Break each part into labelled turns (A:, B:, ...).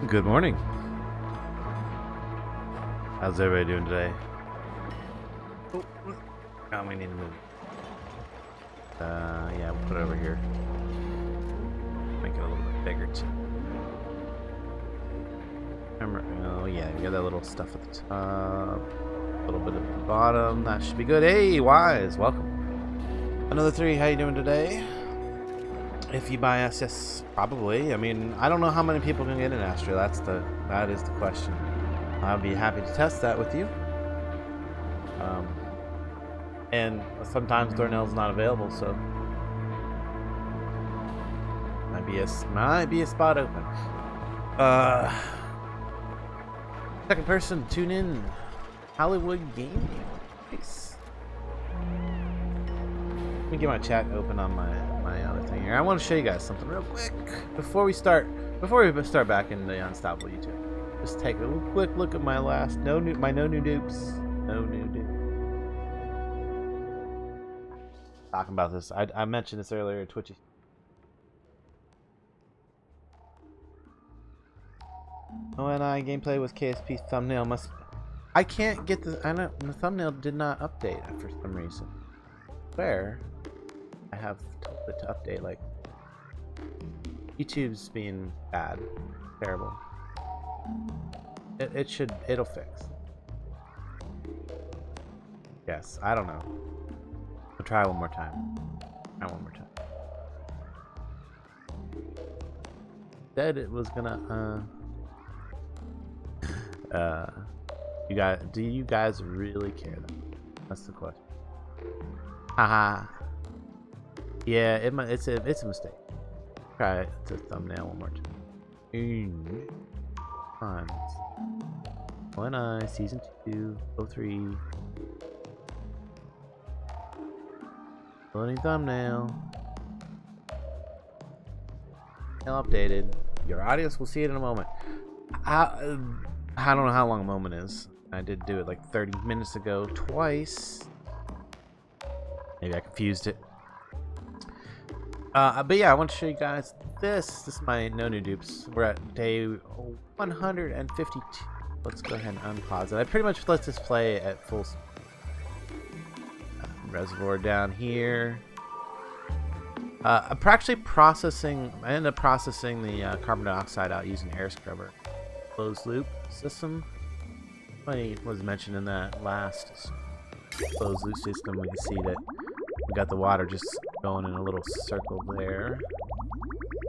A: Good morning. How's everybody doing today? Oh, we need to move. Yeah, we'll put it over here. Make it a little bit bigger too. Remember, oh yeah, you got that little stuff at the top, a little bit at the bottom. That should be good. Hey, Wise, welcome. Another 3. How you doing today? If you buy us, yes, probably. I mean, I don't know how many people can get in Astro. That is the question. I'll be happy to test that with you. And sometimes Thornell's not available, so might be a spot open. Second person, tune in. Hollywood Gaming. Peace. Let me get my chat open on my other thing here. I want to show you guys something real quick before we start back in the Unstoppable YouTube. Just take a quick look at my no new dupes. No new dupes. Talking about this, I mentioned this earlier. Twitchi. ONI gameplay with KSP thumbnail must. I can't get the. I know the thumbnail did not update for some reason. Where I have told it to update, like YouTube's being bad, terrible. It'll fix. Yes, I don't know. We'll try one more time. Said it was gonna do you guys really care though? That's the question. Haha. Yeah, it's a mistake. Try it to thumbnail one more time. When season 2, 03. Loading thumbnail. Updated. Your audience will see it in a moment. I don't know how long a moment is. I did do it like 30 minutes ago twice. Maybe I confused it. But yeah, I want to show you guys this. This is my no new dupes. We're at day 152. Let's go ahead and unpause it. I pretty much let this play at full speed. Reservoir down here. I'm actually processing. I ended up processing the carbon dioxide out using air scrubber. Closed loop system. I was mentioned in that last closed loop system. We can see that we got the water just going in a little circle there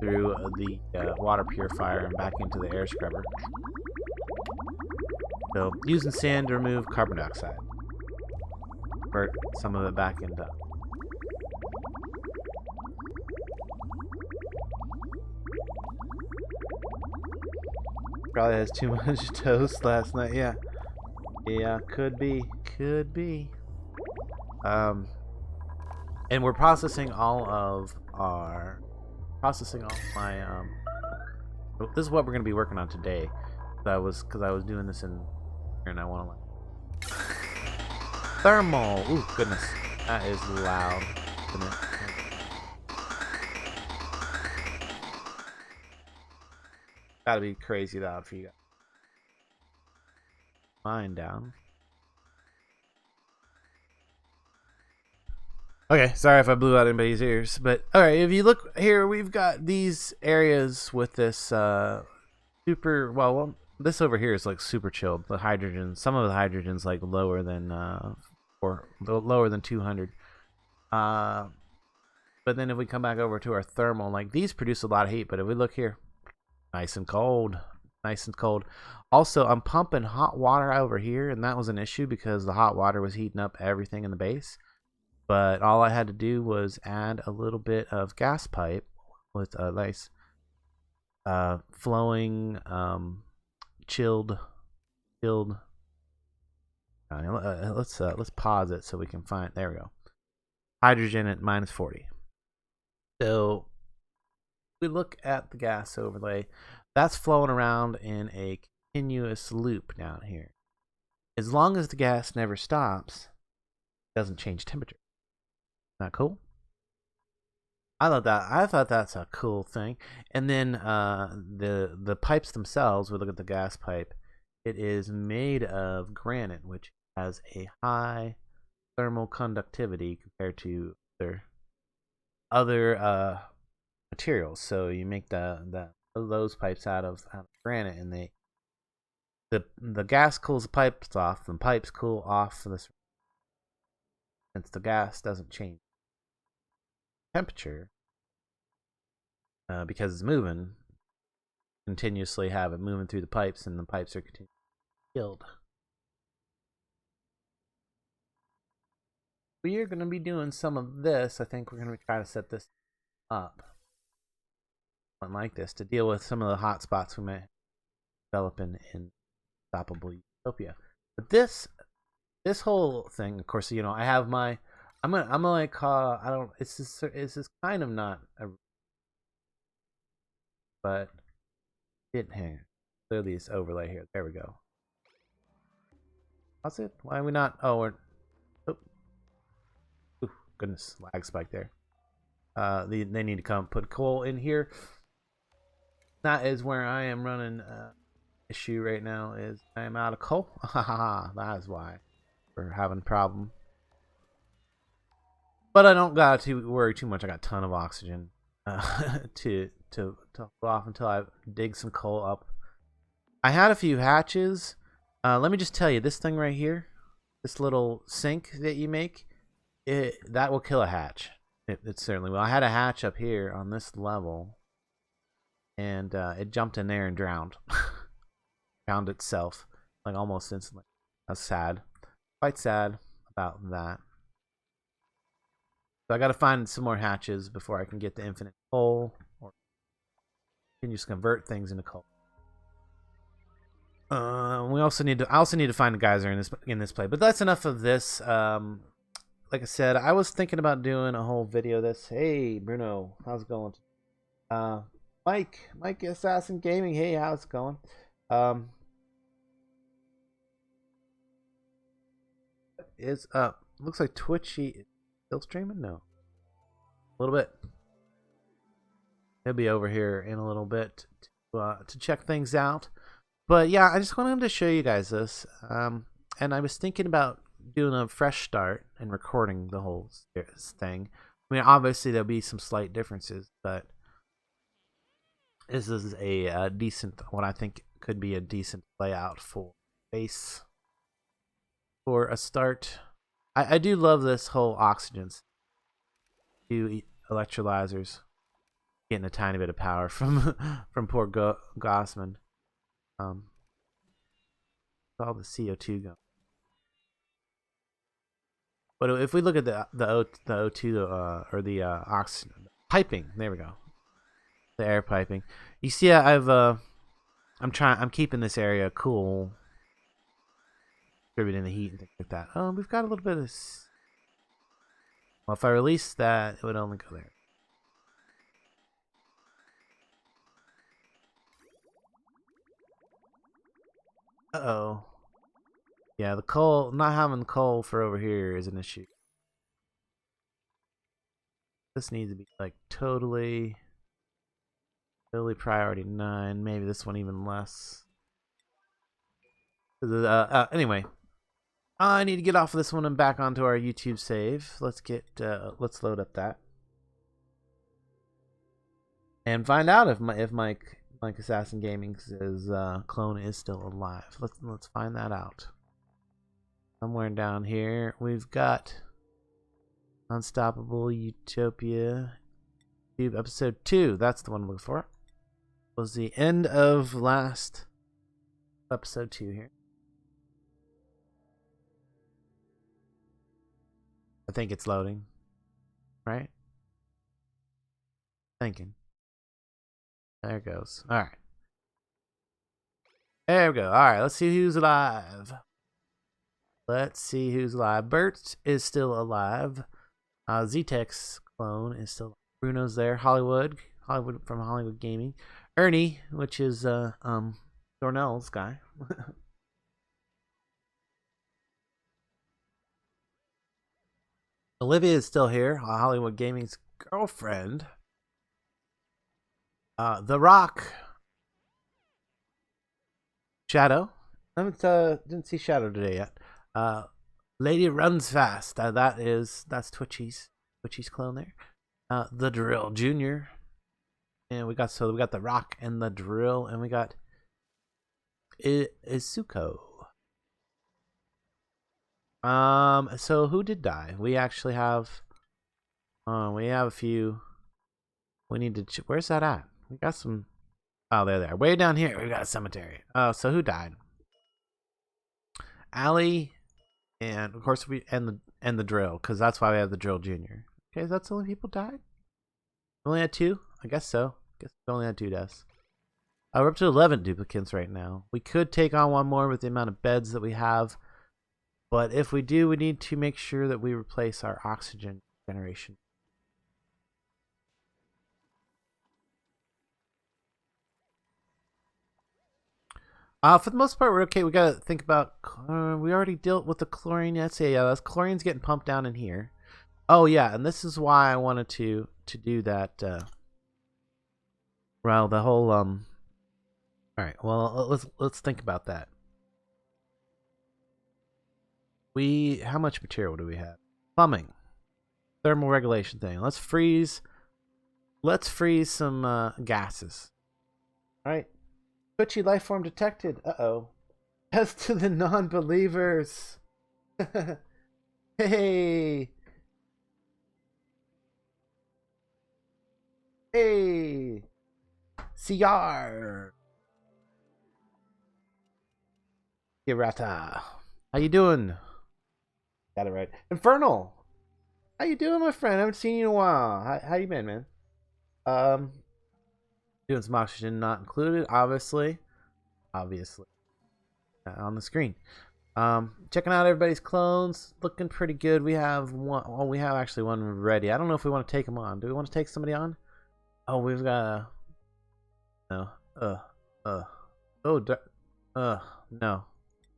A: through the water purifier and back into the air scrubber. So using sand to remove carbon dioxide. Convert some of it back into. Probably has too much toast last night. Yeah, could be. And we're processing all my this is what we're gonna be working on today. Because I was doing this in here and I want to like thermal. Ooh, goodness, that is loud, isn't it? Gotta be crazy loud for you guys. Mine down. Okay, sorry if I blew out anybody's ears, but alright, if you look here, we've got these areas with this super, well, this over here is like super chilled. The hydrogen, some of the hydrogen's like lower than 200. But then if we come back over to our thermal, like these produce a lot of heat, but if we look here, nice and cold. Also, I'm pumping hot water over here, and that was an issue because the hot water was heating up everything in the base. But all I had to do was add a little bit of gas pipe with a nice flowing chilled. Let's pause it so we can find. There we go. Hydrogen at -40. So we look at the gas overlay. That's flowing around in a continuous loop down here. As long as the gas never stops, it doesn't change temperature. Not cool? I thought that's a cool thing. And then the pipes themselves, we look at the gas pipe. It is made of granite, which has a high thermal conductivity compared to other materials. So you make those pipes out of granite, and the gas cools the pipes off, and pipes cool off this since the gas doesn't change temperature because it's moving. Continuously have it moving through the pipes, and the pipes are continuously filled. We are going to be doing some of this. I think we're going to try to set this up like this to deal with some of the hot spots we may develop in Unstoppable Utopia. But this whole thing, of course, you know, I have my I'm gonna like I don't it's just kind of not a, but it here clear these overlay here. There we go. How's it? Why are we not? Oh, we're goodness, lag spike there. They need to come put coal in here. That is where I am running issue right now. Is I am out of coal. That is why we're having a problem. But I don't got to worry too much. I got a ton of oxygen to hold off until I dig some coal up. I had a few hatches. Let me just tell you, this thing right here, this little sink that you make, that will kill a hatch. It certainly will. I had a hatch up here on this level, and it jumped in there and drowned. Drowned itself, like almost instantly. That's sad. Quite sad about that. So I got to find some more hatches before I can get the infinite coal, or can just convert things into coal. We also need to. I also need to find a geyser in this play. But that's enough of this. Like I said, I was thinking about doing a whole video of this. Hey, Bruno, how's it going? Mike Assassin Gaming. Hey, how's it going? Looks like Twitchi is still streaming. No, a little bit. He'll be over here in a little bit to check things out. But yeah, I just wanted to show you guys this. And I was thinking about doing a fresh start and recording the whole thing. I mean, obviously there'll be some slight differences, but this is a decent, what I think could be a decent layout for base for a start. I do love this whole oxygen. Two electrolyzers, getting a tiny bit of power from poor Gossman. All the CO2 going. But if we look at the O2 or the oxygen piping, there we go. The air piping. You see, I'm keeping this area cool, distributing the heat and things like that. Oh, we've got a little bit of. Well, if I release that, it would only go there. Uh-oh. Yeah, the coal, not having coal for over here is an issue. This needs to be like totally priority 9. Maybe this one even less. Anyway, I need to get off of this one and back onto our YouTube save. Let's load up that and find out if Mike Assassin Gaming's clone is still alive. Let's find that out. Somewhere down here, we've got Unstoppable Utopia episode 2. That's the one I'm looking for. It was the end of last episode 2 here. I think it's loading. Right? Thinking. There it goes. Alright. There we go. Alright, let's see who's alive. Let's see who's alive. Bert is still alive. Z-Tech's clone is still alive. Bruno's there. Hollywood from Hollywood Gaming. Ernie, which is Dornell's guy. Olivia is still here. Hollywood Gaming's girlfriend. The Rock. Shadow. I didn't see Shadow today yet. Lady Runs Fast. That's Twitchi's clone there. The Drill Junior. And we got the Rock and the Drill, and we got Izuko. So who did die? We actually have we have a few. We need to where's that at? We got some. Oh, there they are. Way down here we got a cemetery. Oh, so who died? Allie, and of course and the Drill, because that's why we have the Drill Junior. Okay, that's the only people died? We only had 2? I guess so. I guess we only had 2 deaths. We're up to 11 duplicates right now. We could take on one more with the amount of beds that we have. But if we do, we need to make sure that we replace our oxygen generation. For the most part, we're okay. We gotta think about. We already dealt with the chlorine. Yeah, that's chlorine's getting pumped down in here. Oh yeah, and this is why I wanted to do that. Well, the whole All right. Well, let's think about that. How much material do we have? Plumbing, thermal regulation thing. Let's freeze some gases. All right. Twitchy life form detected. Uh-oh. As to the non-believers. Hey. Hey. CR. Hirata. How you doing? Got it right. Infernal. How you doing, my friend? I haven't seen you in a while. How you been, man? Doing some oxygen not included, obviously on the screen. Checking out everybody's clones, looking pretty good. We have one. Oh, we have actually one ready. I don't know if we want to take him on. Do we want to take somebody on? Oh, we've got no.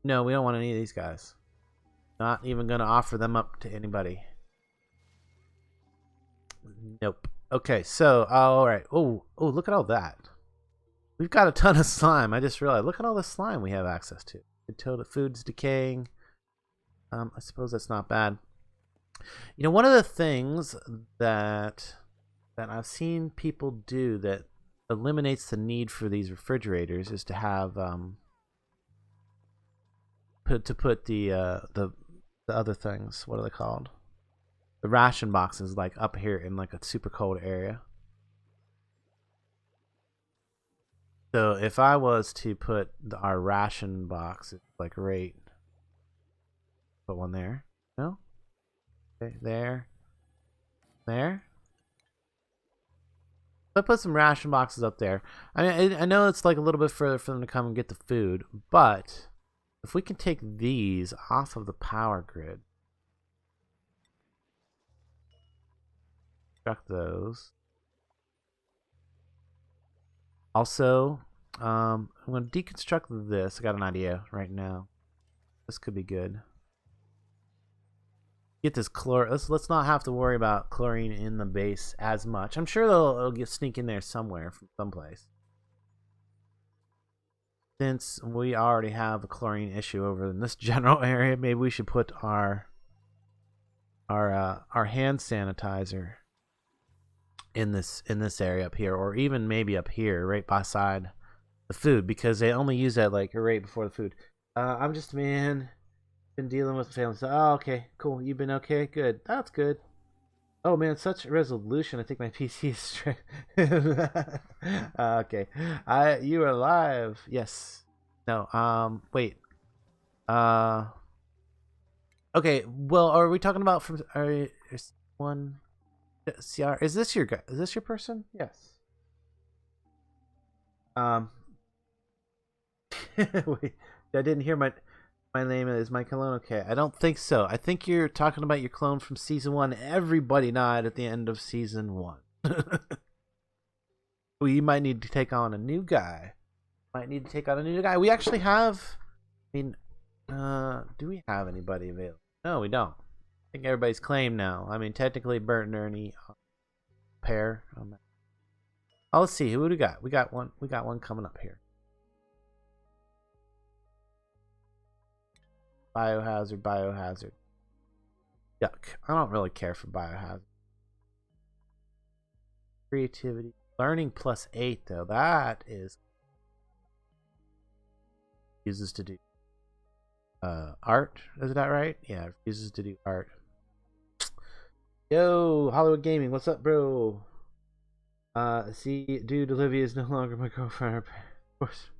A: No, we don't want any of these guys. Not even gonna offer them up to anybody. Nope. Okay, so all right. Oh, look at all that. We've got a ton of slime. I just realized. Look at all the slime we have access to. Until food's decaying. I suppose that's not bad. You know, one of the things that I've seen people do that eliminates the need for these refrigerators is to have put the other things. What are they called? The ration boxes, like up here in like a super cold area. So if I was to put our ration box, like right, put one there. No. Okay, there. I put some ration boxes up there. I mean, I know it's like a little bit further for them to come and get the food, but if we can take these off of the power grid. Construct those. Also, I'm going to deconstruct this. I got an idea right now. This could be good. Get this let's not have to worry about chlorine in the base as much. I'm sure it'll sneak in there somewhere from someplace. Since we already have a chlorine issue over in this general area, maybe we should put our hand sanitizer in this area up here, or even maybe up here right beside the food, because they only use that like right before the food. I'm just been dealing with family. So, oh, okay, cool. You've been okay? Good. That's good. Oh man, such resolution. I think my PC is straight. Okay. You are alive. Yes. No. Wait. Okay. Well, are we talking about from? Is one? CR. Is this your guy? Is this your person? Yes. Wait. I didn't hear my name is my clone. Okay, I don't think so. I think you're talking about your clone from season 1. Everybody died at the end of season 1. We might need to take on a new guy. We actually have. I mean, do we have anybody available? No, we don't. I think everybody's claimed now. I mean, technically, Bert and Ernie pair. Oh, let's see. Who do we got? We got one. We got one coming up here. Biohazard, biohazard. Yuck. I don't really care for biohazard. Creativity. Learning +8 though. That is uses to do art. Is that right? Yeah, refuses to do art. Yo, Hollywood Gaming, what's up, bro? See, dude, Olivia is no longer my girlfriend. Of course.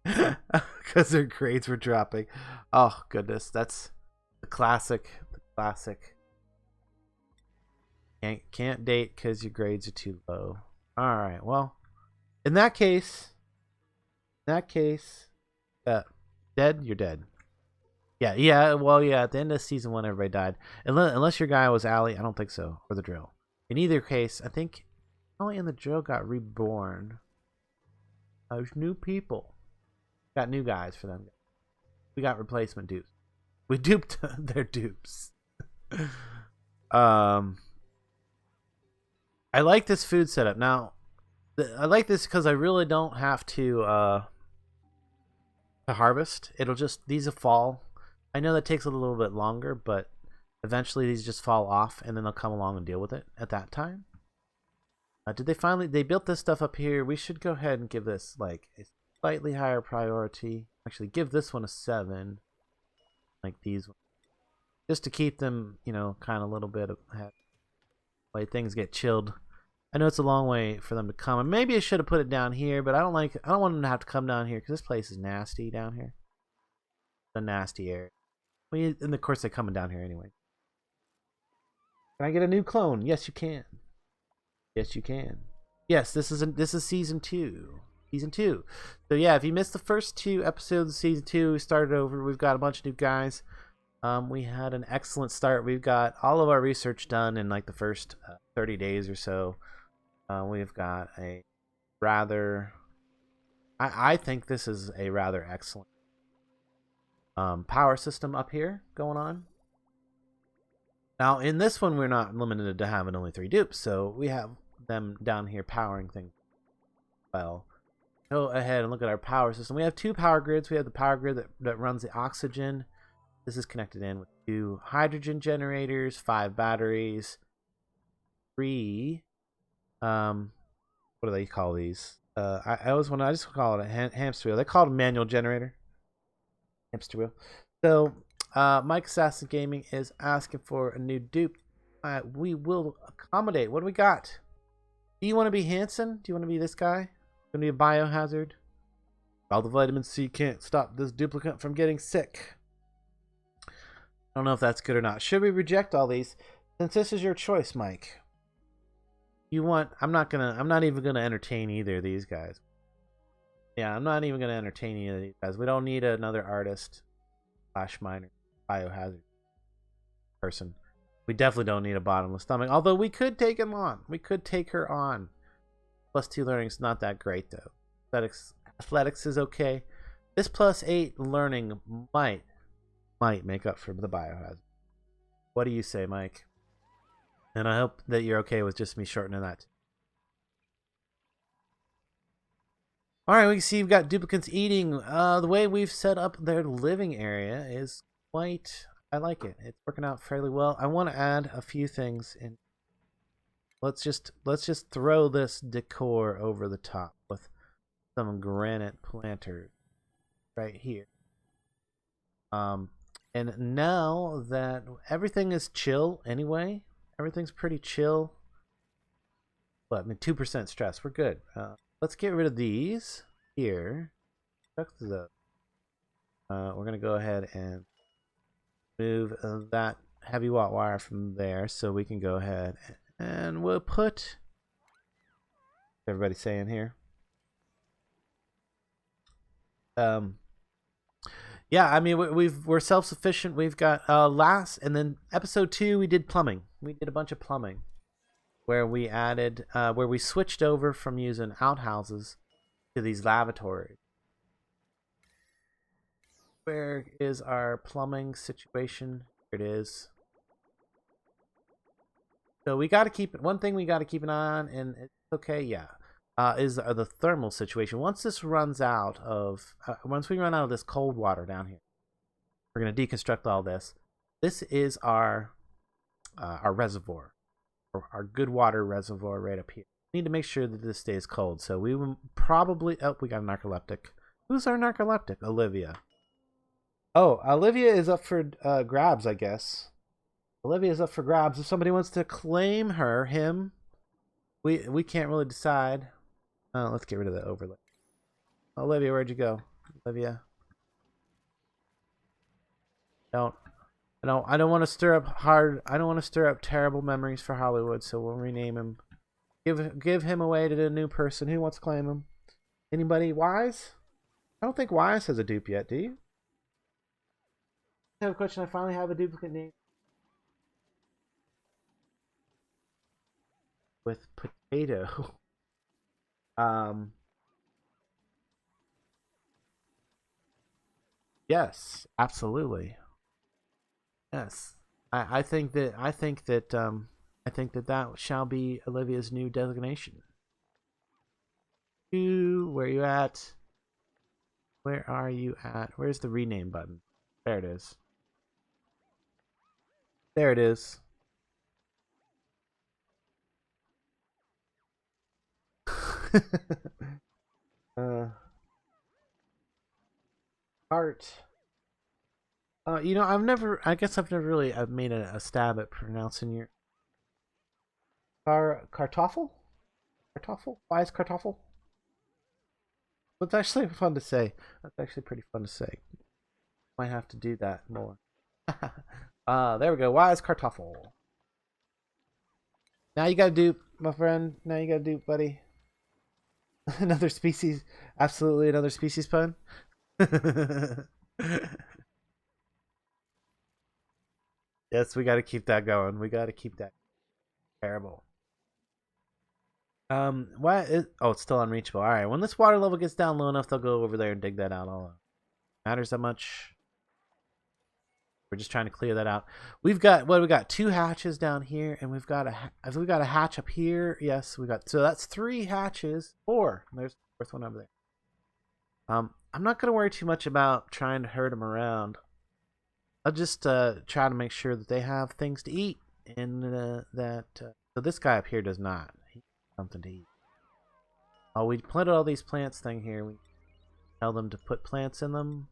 A: Because their grades were dropping. Oh goodness, that's the classic. The classic. Can't date because your grades are too low. All right. Well, in that case, dead. You're dead. Yeah. Well, yeah. At the end of season 1, everybody died. Unless your guy was Allie, I don't think so. Or the drill. In either case, I think only in the drill got reborn. There's new people. Got new guys for them. We got replacement dupes. We duped their dupes. I like this food setup. Now, I like this because I really don't have to harvest. It'll just, these will fall. I know that takes a little bit longer, but eventually these just fall off and then they'll come along and deal with it at that time. Did they finally, they built this stuff up here. We should go ahead and give this like a slightly higher priority. Actually, give this one a 7. Like these ones. Just to keep them, you know, kind of a little bit ahead. Like things get chilled. I know it's a long way for them to come, and maybe I should have put it down here, but I don't want them to have to come down here because this place is nasty down here. A nasty area. Well, and of course they're coming down here anyway. Can I get a new clone? Yes, you can. Yes, you can. Yes, this is season 2. Season 2. So yeah, if you missed the first 2 episodes of season 2, we started over. We've got a bunch of new guys. We had an excellent start. We've got all of our research done in like the first 30 days or so. We've got a rather, I think this is a rather excellent power system up here going on. Now in this one, we're not limited to having only 3 dupes, so we have them down here powering things. Well, go ahead and look at our power system. We have 2 power grids. We have the power grid that runs the oxygen. This is connected in with 2 hydrogen generators, 5 batteries, 3. What do they call these? I just call it a hamster wheel. They call it a manual generator. Hamster wheel. So, Mike Assassin Gaming is asking for a new dupe. We will accommodate. What do we got? Do you want to be Hanson? Do you want to be this guy? Going to be a biohazard? All the vitamin C can't stop this duplicate from getting sick. I don't know if that's good or not. Should we reject all these? Since this is your choice, Mike. You want, I'm not even gonna entertain either of these guys. Yeah, I'm not even gonna entertain either of these guys. We don't need another artist / miner biohazard person. We definitely don't need a bottomless stomach. Although we could take him on. We could take her on. +2 learning is not that great though. Athletics is okay. This +8 learning might make up for the biohazard. What do you say, Mike? And I hope that you're okay with just me shortening that. Alright, we can see we've got duplicates eating. The way we've set up their living area is quite, I like it. It's working out fairly well. I want to add a few things in. Let's just throw this decor over the top with some granite planters right here. And now that everything is chill anyway, everything's pretty chill. But I mean, 2% stress, we're good. Let's get rid of these here. We're gonna go ahead and move that heavy watt wire from there, so we can go ahead and we'll put. Everybody saying here. Yeah, I mean we're self-sufficient. We've got and then episode 2 we did plumbing. We did a bunch of plumbing, where we added where we switched over from using outhouses to these lavatories. Where is our plumbing situation? Here it is. So we got to keep it. One thing we got to keep an eye on, and it's okay, yeah, is the thermal situation. Once this runs out of, once we run out of this cold water down here, we're gonna deconstruct all this. This is our reservoir, or our good water reservoir right up here. We need to make sure that this stays cold. So we will probably. Oh, we got a narcoleptic. Who's our narcoleptic? Olivia. Oh, Olivia is up for grabs, I guess. Olivia's up for grabs. If somebody wants to claim her, him, we can't really decide. Let's get rid of the overlay. Olivia, where'd you go? Olivia. I don't want to stir up I don't want to stir up terrible memories for Hollywood, so we'll rename him. Give him away to the new person. Who wants to claim him? Anybody? Wise? I don't think Wise has a dupe yet, do you? I have a question. I finally have a duplicate name. With potato. Yes, absolutely. Yes. I think that that shall be Olivia's new designation. Where are you at? Where are you at? Where's the rename button? There it is. There it is. Art. You know, I guess I've never really made a stab at pronouncing your Kartoffel? Kartoffel? Why is Kartoffel? It's actually fun to say. That's actually pretty fun to say. Might have to do that more. There we go. Why is Kartoffel? Now you gotta dupe, my friend. Now you gotta dupe, buddy. Another species. Absolutely another species pun. Yes, we got to keep that going. We got to keep that terrible. Why is, oh, it's still unreachable. All right, when this water level gets down low enough, they'll go over there and dig that out. All matters that much. We're just trying to clear that out. We've got what? We got 2 hatches down here, and we've got a hatch up here. Yes, we got, so that's 3 hatches. 4. There's the 4th one over there. I'm not gonna worry too much about trying to herd them around. I'll just try to make sure that they have things to eat, and so this guy up here does not. He needs something to eat. Oh, we planted all these plants thing here. We tell them to put plants in them.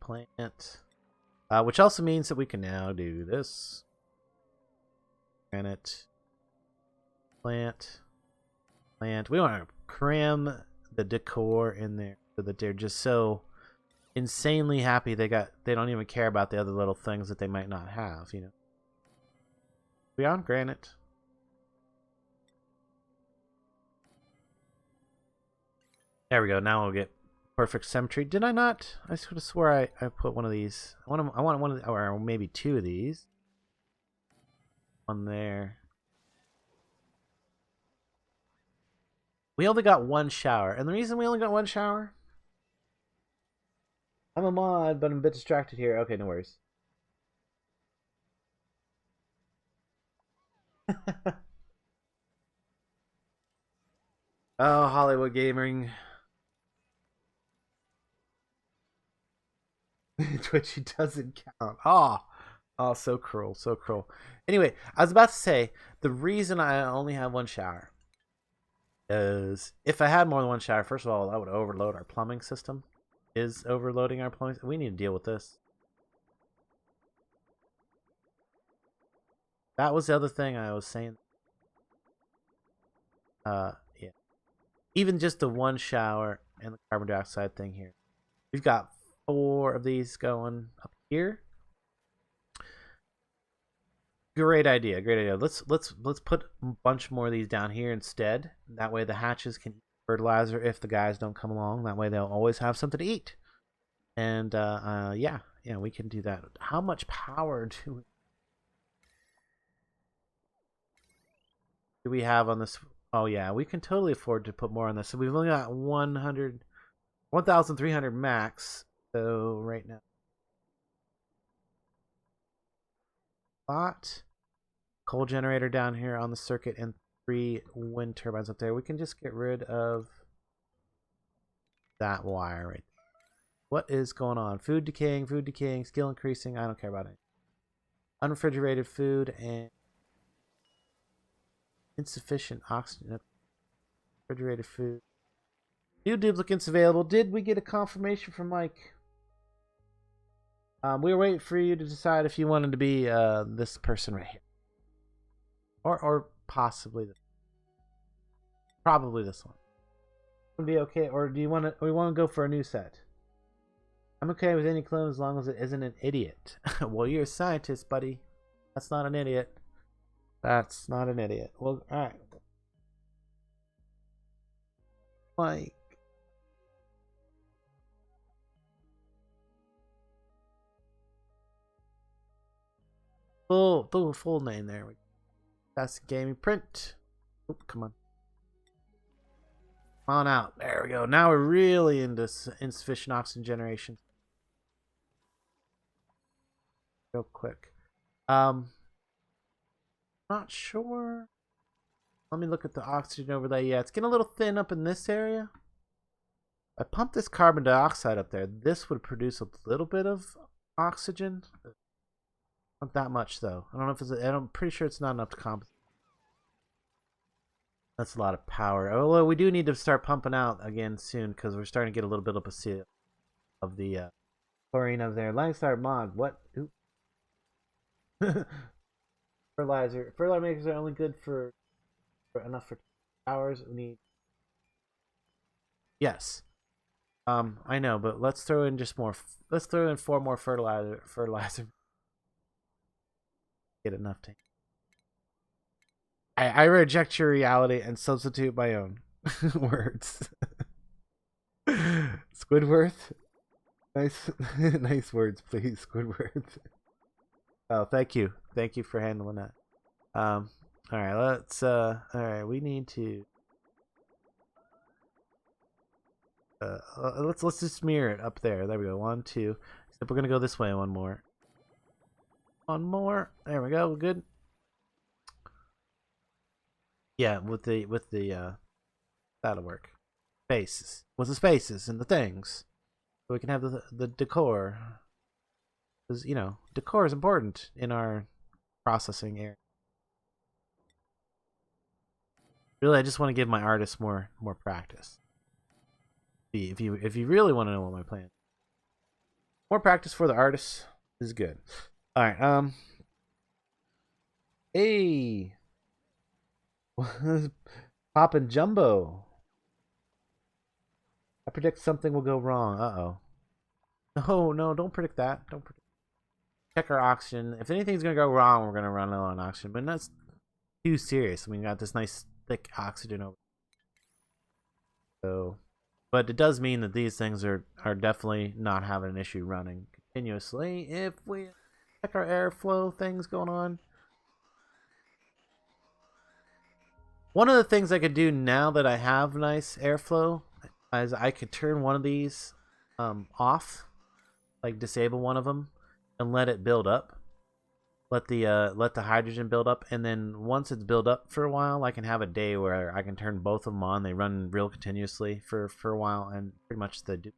A: Plant, which also means that we can now do this. Granite. Plant. We want to cram the decor in there so that they're just so insanely happy they don't even care about the other little things that they might not have, you know. Beyond granite. There we go. Now we'll get perfect symmetry. Did I not? I sort of swore I put one of these. I want one of the, or maybe 2 of these. One there. We only got 1 shower, and the reason we only got 1 shower, I'm a mod, but I'm a bit distracted here. Okay, no worries. Oh, Hollywood gaming. Twitchy doesn't count. Oh, so cruel, so cruel. Anyway, I was about to say, the reason I only have 1 shower is if I had more than 1 shower, first of all, that would overload our plumbing system. Is overloading our plumbing. We need to deal with this. That was the other thing I was saying. Yeah. Even just the 1 shower and the carbon dioxide thing here. We've got 4 of these going up here. Great idea, great idea. Let's put a bunch more of these down here instead. That way the hatches can eat fertilizer if the guys don't come along. That way they'll always have something to eat. And yeah, we can do that. How much power do we have on this? Oh yeah, we can totally afford to put more on this. So we've only got 1,300 max. So right now, spot. Coal generator down here on the circuit and 3 wind turbines up there. We can just get rid of that wire right there. What is going on? Food decaying, skill increasing. I don't care about it. Unrefrigerated food and insufficient oxygen. Refrigerated food. New duplicates available. Did we get a confirmation from Mike? We were waiting for you to decide if you wanted to be this person right here. Or possibly this. Probably this one. Would be okay, or do you want to? We want to go for a new set. I'm okay with any clone as long as it isn't an idiot. Well, you're a scientist, buddy. That's not an idiot. That's not an idiot. Well, all right. Mike. Full name there. That's gaming print. Oh, come on. Come on out. There we go. Now we're really into insufficient oxygen generation. Real quick. Not sure. Let me look at the oxygen overlay. Yeah, it's getting a little thin up in this area. I pumped this carbon dioxide up there. This would produce a little bit of oxygen. Not that much though. I don't know if it's. I'm pretty sure it's not enough to compensate. That's a lot of power. Although we do need to start pumping out again soon because we're starting to get a little bit of a seal of the chlorine of there. Landstryder mod. What? Ooh. Fertilizer. Fertilizer makers are only good for enough for 2 hours. We need. Yes. I know, but let's throw in just more. Let's throw in 4 more fertilizer. Get enough to. I reject your reality and substitute my own words. Squidward. Nice, nice words, please, Squidward. Oh, thank you for handling that. All right, let's. All right, we need to. Let's just mirror it up there. There we go. 1, 2. Except we're gonna go this way. One more. One more. There we go. Good. Yeah, with the that'll work. Spaces. With the spaces and the things. So we can have the decor. Because, you know, decor is important in our processing area. Really, I just want to give my artists more practice. If you really want to know what my plan is. More practice for the artists is good. Alright, hey. Poppin' Jumbo. I predict something will go wrong. Uh-oh. No, don't predict that. Don't predict. Check our oxygen. If anything's gonna go wrong, we're gonna run low on oxygen. But that's too serious. We got this nice thick oxygen over. So, but it does mean that these things are definitely not having an issue running continuously. If we check our airflow things going on. One of the things I could do now that I have nice airflow is I could turn one of these off, like disable one of them, and let it build up. Let the hydrogen build up, and then once it's built up for a while, I can have a day where I can turn both of them on. They run real continuously for a while, and pretty much the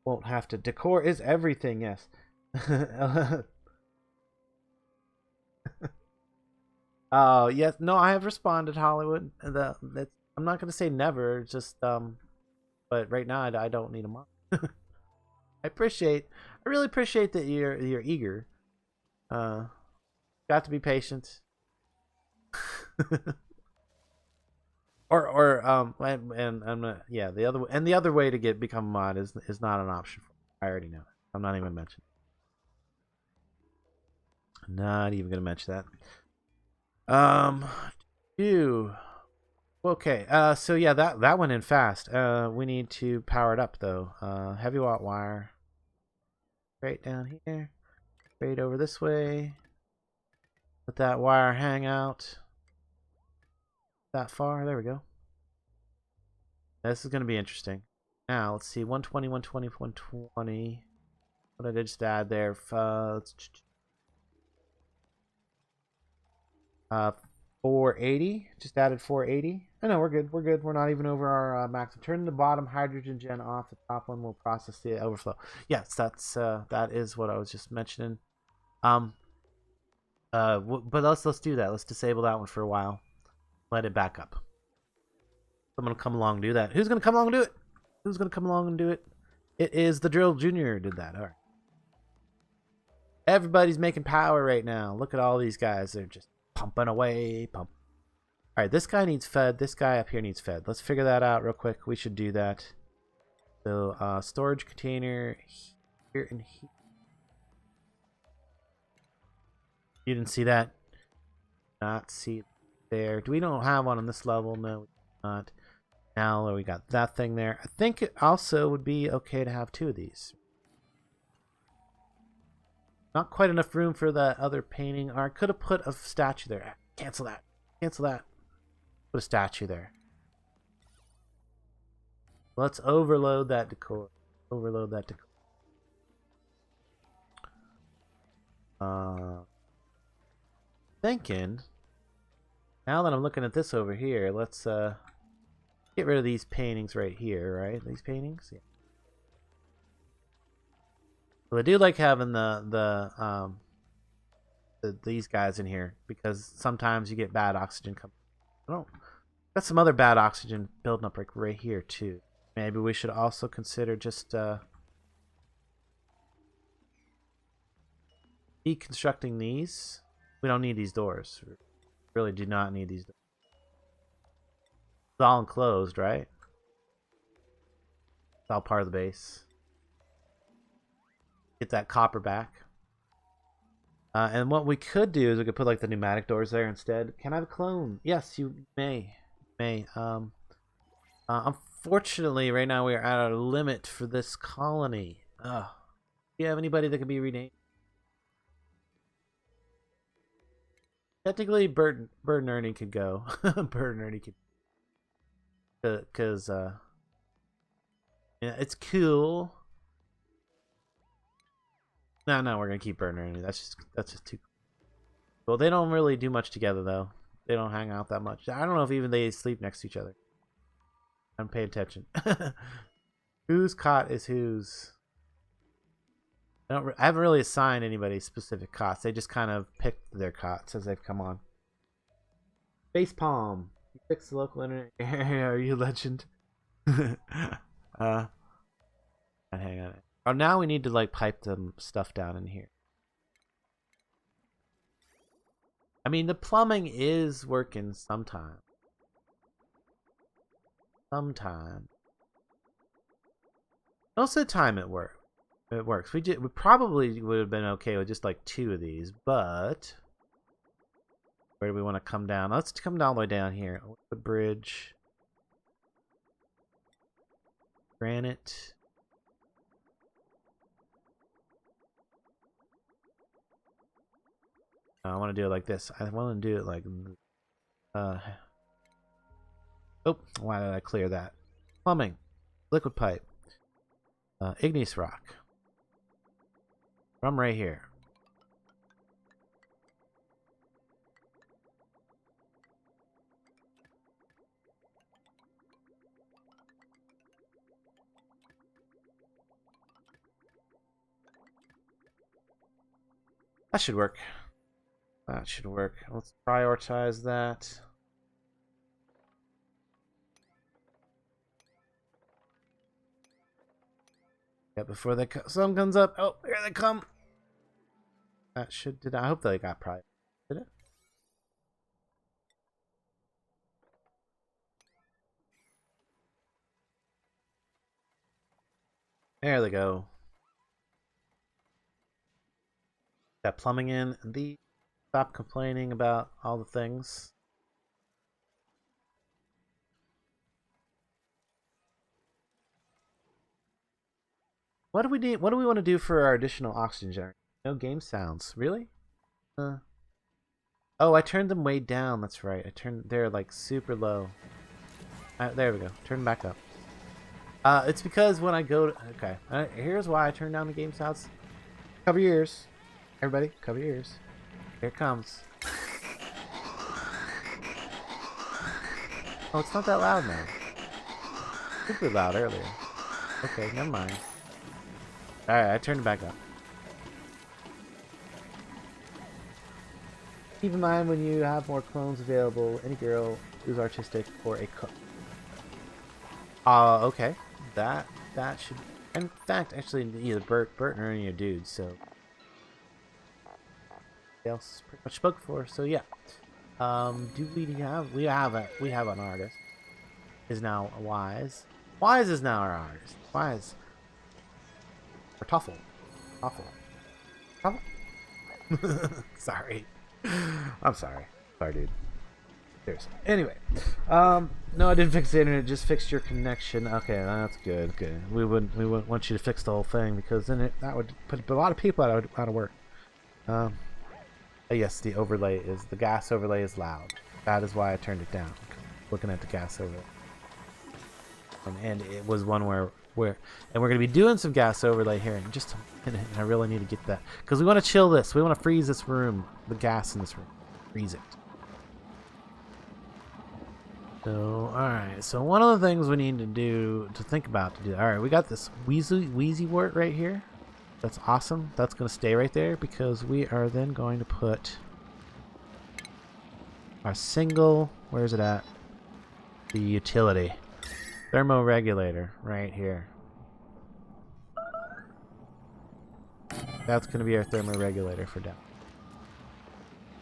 A: won't have to. Decor is everything. Yes. Yes, no, I have responded, Hollywood. I'm not gonna say never, just but right now I don't need them on. I really appreciate that you're eager. Got to be patient. and I'm not, yeah, the other way to become a mod is not an option. I already know. I'm not even gonna mention. Not even gonna mention that. Okay, so yeah, that went in fast. We need to power it up though. Heavy watt wire. Straight down here. Straight over this way. Let that wire hang out. That far. There we go. This is going to be interesting. Now, let's see. 120, 120, 120. What did I just add there? 480. Just added 480. I know we're good. We're good. We're not even over our max. Turn the bottom hydrogen gen off. The top one will process the overflow. Yes, that is what I was just mentioning. But let's do that. Let's disable that one for a while. Let it back up. Someone come along and do that. Who's gonna come along and do it? Who's gonna come along and do it? It is the Drill Junior did that. All right. Everybody's making power right now. Look at all these guys. They're just pumping away. All right, this guy needs fed. This guy up here needs fed. Let's figure that out real quick. We should do that. So storage container here and here. You didn't see that? Not see it there. Do we don't have one on this level? No, we do not. Now we got that thing there. I think it also would be okay to have two of these. Not quite enough room for that other painting. Or I could have put a statue there. Cancel that. Cancel that. Put a statue there. Let's overload that decor. Overload that decor. Thinking. Now that I'm looking at this over here, let's get rid of these paintings right here, right? These paintings? Yeah. Well, I do like having these guys in here because sometimes you get bad oxygen coming. Got some other bad oxygen building up like right here too. Maybe we should also consider just deconstructing these. We don't need these doors. We really do not need these doors. It's all enclosed, right? It's all part of the base. Get that copper back. And what we could do is we could put like the pneumatic doors there instead. Can I have a clone? Yes, you may. Unfortunately, right now we are at our limit for this colony. Do you have anybody that can be renamed? Technically, Bert and Ernie could go. Bert and Ernie could, because yeah, it's cool. No, we're gonna keep Bert and Ernie. That's just too. Well, they don't really do much together though. They don't hang out that much. I don't know if even they sleep next to each other. I'm paying attention. Whose cot is whose? I haven't really assigned anybody specific cots. They just kind of picked their cots as they've come on. Face palm. You fix the local internet area. Are you a legend? Hang on. Oh, now we need to like pipe them stuff down in here. I mean, the plumbing is working sometime. Most of the time it works. It works. We probably would have been okay with just like two of these, but where do we want to come down? Let's come down all the way down here. The bridge. Granite. I want to do it like this. I want to do it like oh, why did I clear that? Plumbing. Liquid pipe. Igneous rock. From right here. That should work. That should work. Let's prioritize that. Yeah, before the sun comes up. Oh, here they come. That should. I hope they got prior. Did it? There they go. Got plumbing in. And stop complaining about all the things. What do we need? What do we want to do for our additional oxygen generator? No game sounds. Really? Oh, I turned them way down. That's right. They're like super low. There we go. Turn them back up. It's because when I go to... Okay. Here's why I turn down the game sounds. Cover your ears. Everybody, cover your ears. Here it comes. Oh, it's not that loud now. Super loud earlier. Okay, never mind. Alright, I turned it back up. Keep in mind when you have more clones available, any girl who's artistic or a cook. Okay. That should... In fact, actually, either Bert or any of your dudes, so... else is pretty much spoken for, so yeah. Do we have... We have an artist. Is now Wise. Wise is now our artist. Wise. Or Tuffle. Tuffle? Sorry. I'm sorry. Sorry, dude. Seriously. Anyway. No, I didn't fix the internet, just fixed your connection. Okay, that's good. Good. We wouldn't want you to fix the whole thing because then that would put a lot of people out of work. Yes, the gas overlay is loud. That is why I turned it down. Looking at the gas overlay. And it was one where and we're going to be doing some gas overlay here in just a minute. And I really need to get that because we want to chill this. We want to freeze this room, the gas in this room, freeze it. So, all right. So one of the things we need to think about. All right, we got this wheezy wort right here. That's awesome. That's going to stay right there because we are then going to put our single. Where's it at? The utility. Thermoregulator right here. That's going to be our thermoregulator for down.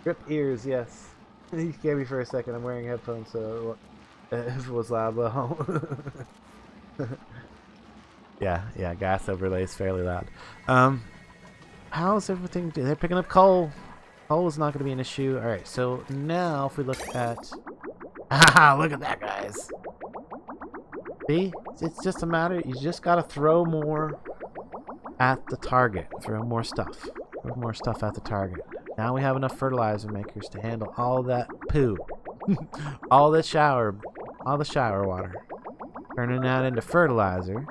A: Grip ears, yes. You scared me for a second. I'm wearing headphones, so if it was loud, well. yeah, gas overlay is fairly loud. How's everything? They're picking up coal. Coal is not going to be an issue. All right, so now if we look at... look at that, guys. See? It's just a matter, you just gotta throw more at the target. Throw more stuff. Throw more stuff at the target. Now we have enough fertilizer makers to handle all that poo. all the shower water. Turning that into fertilizer.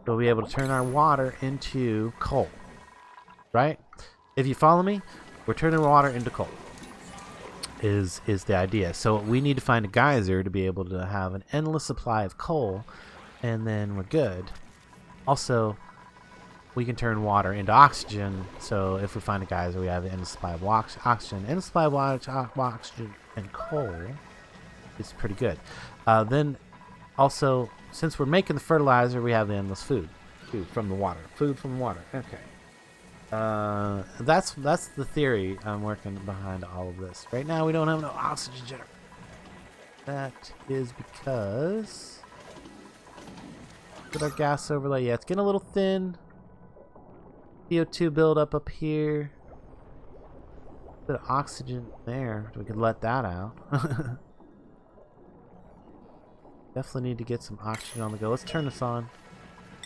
A: We'll be able to turn our water into coal. Right? If you follow me, we're turning water into coal. Is the idea. So we need to find a geyser to be able to have an endless supply of coal, and then we're good. Also, we can turn water into oxygen, so if we find a geyser, we have an endless supply of oxygen. Endless supply of oxygen and coal is pretty good. Then, also, since we're making the fertilizer, we have the endless food from the water. Food from the water. Okay. That's the theory I'm working behind all of this. Right now we don't have no oxygen generator. That is because with our gas overlay, yeah, it's getting a little thin. CO2 buildup up here. Bit of oxygen there. We could let that out. Definitely need to get some oxygen on the go. Let's turn this on.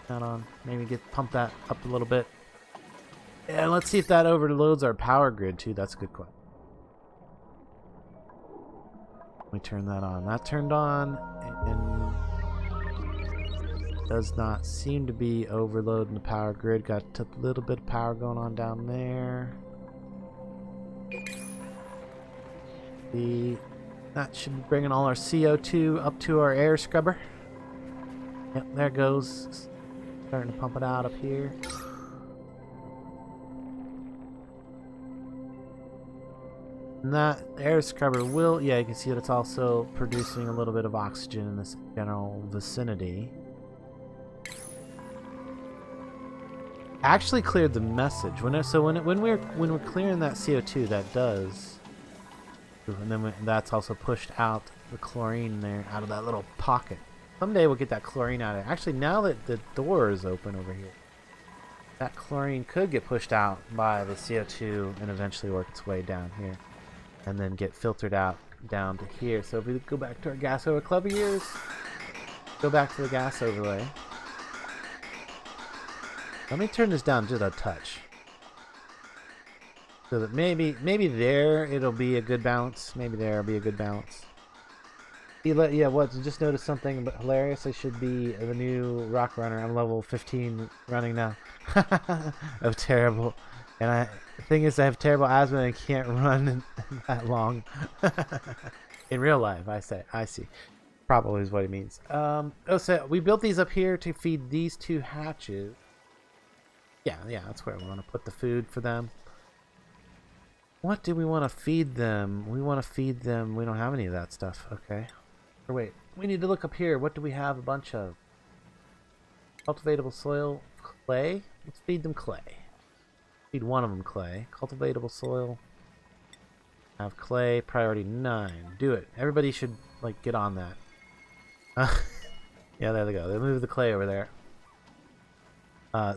A: That on. Maybe pump that up a little bit. Yeah, let's see if that overloads our power grid too. That's a good question. Let me turn that on. That turned on and does not seem to be overloading the power grid. Got a little bit of power going on down there. That should be bringing all our CO2 up to our air scrubber. Yep, there it goes. Starting to pump it out up here. And that air scrubber will, yeah, you can see that it's also producing a little bit of oxygen in this general vicinity. Actually cleared the message when we're clearing that CO2, that does, and then that's also pushed out the chlorine there out of that little pocket. Someday we'll get that chlorine out of it. Actually, now that the door is open over here, that chlorine could get pushed out by the CO2 and eventually work its way down here. And then get filtered out down to here. So if we go back to our gas over club years, go back to the gas overlay. Let me turn this down just a touch. So that maybe there it'll be a good balance. Maybe there will be a good balance. Yeah, what? Just noticed something hilarious. I should be the new rock runner. I'm level 15 running now. I'm terrible. And the thing is, I have terrible asthma and I can't run that long. In real life, I see. Probably is what he means. Oh, so we built these up here to feed these 2 hatches. Yeah, that's where we want to put the food for them. What do we want to feed them? We want to feed them. We don't have any of that stuff. Okay. Or wait, we need to look up here. What do we have a bunch of? Cultivatable soil, clay. Let's feed them clay. Feed one of them clay. Cultivatable soil. Have clay. Priority 9. Do it. Everybody should like get on that. Yeah, there they go. They moved the clay over there.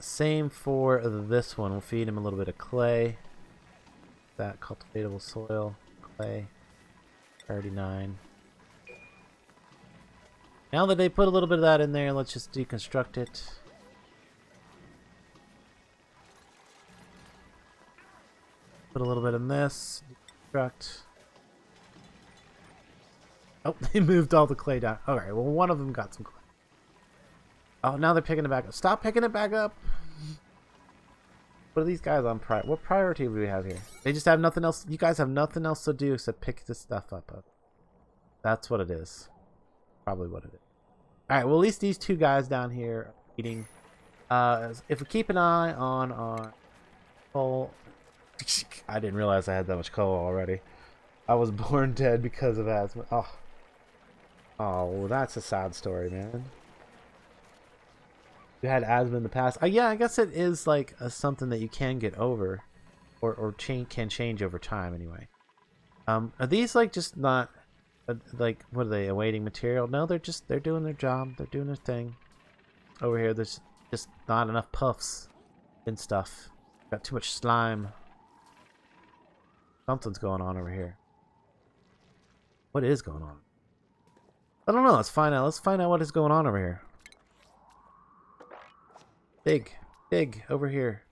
A: Same for this one. We'll feed him a little bit of clay. That cultivatable soil, clay, 39. Now that they put a little bit of that in there, let's just deconstruct it. Put a little bit in this, deconstruct. Oh, they moved all the clay down. Alright, well one of them got some clay. Oh, now they're picking it back up. Stop picking it back up! What are these guys on what priority do we have here? They just have nothing else. You guys have nothing else to do except pick this stuff up. That's what it is. Probably what it is. Alright, well at least these 2 guys down here are eating. If we keep an eye on our coal... I didn't realize I had that much coal already. I was born dead because of asthma. Oh, that's a sad story, man. You had asthma in the past. Yeah, I guess it is like something that you can get over, or can change over time anyway. Are these like just not like, what are they, awaiting material? No, they're doing their job. They're doing their thing. Over here, there's just not enough puffs and stuff. Got too much slime. Something's going on over here. What is going on? I don't know. Let's find out. Let's find out what is going on over here. Dig over here.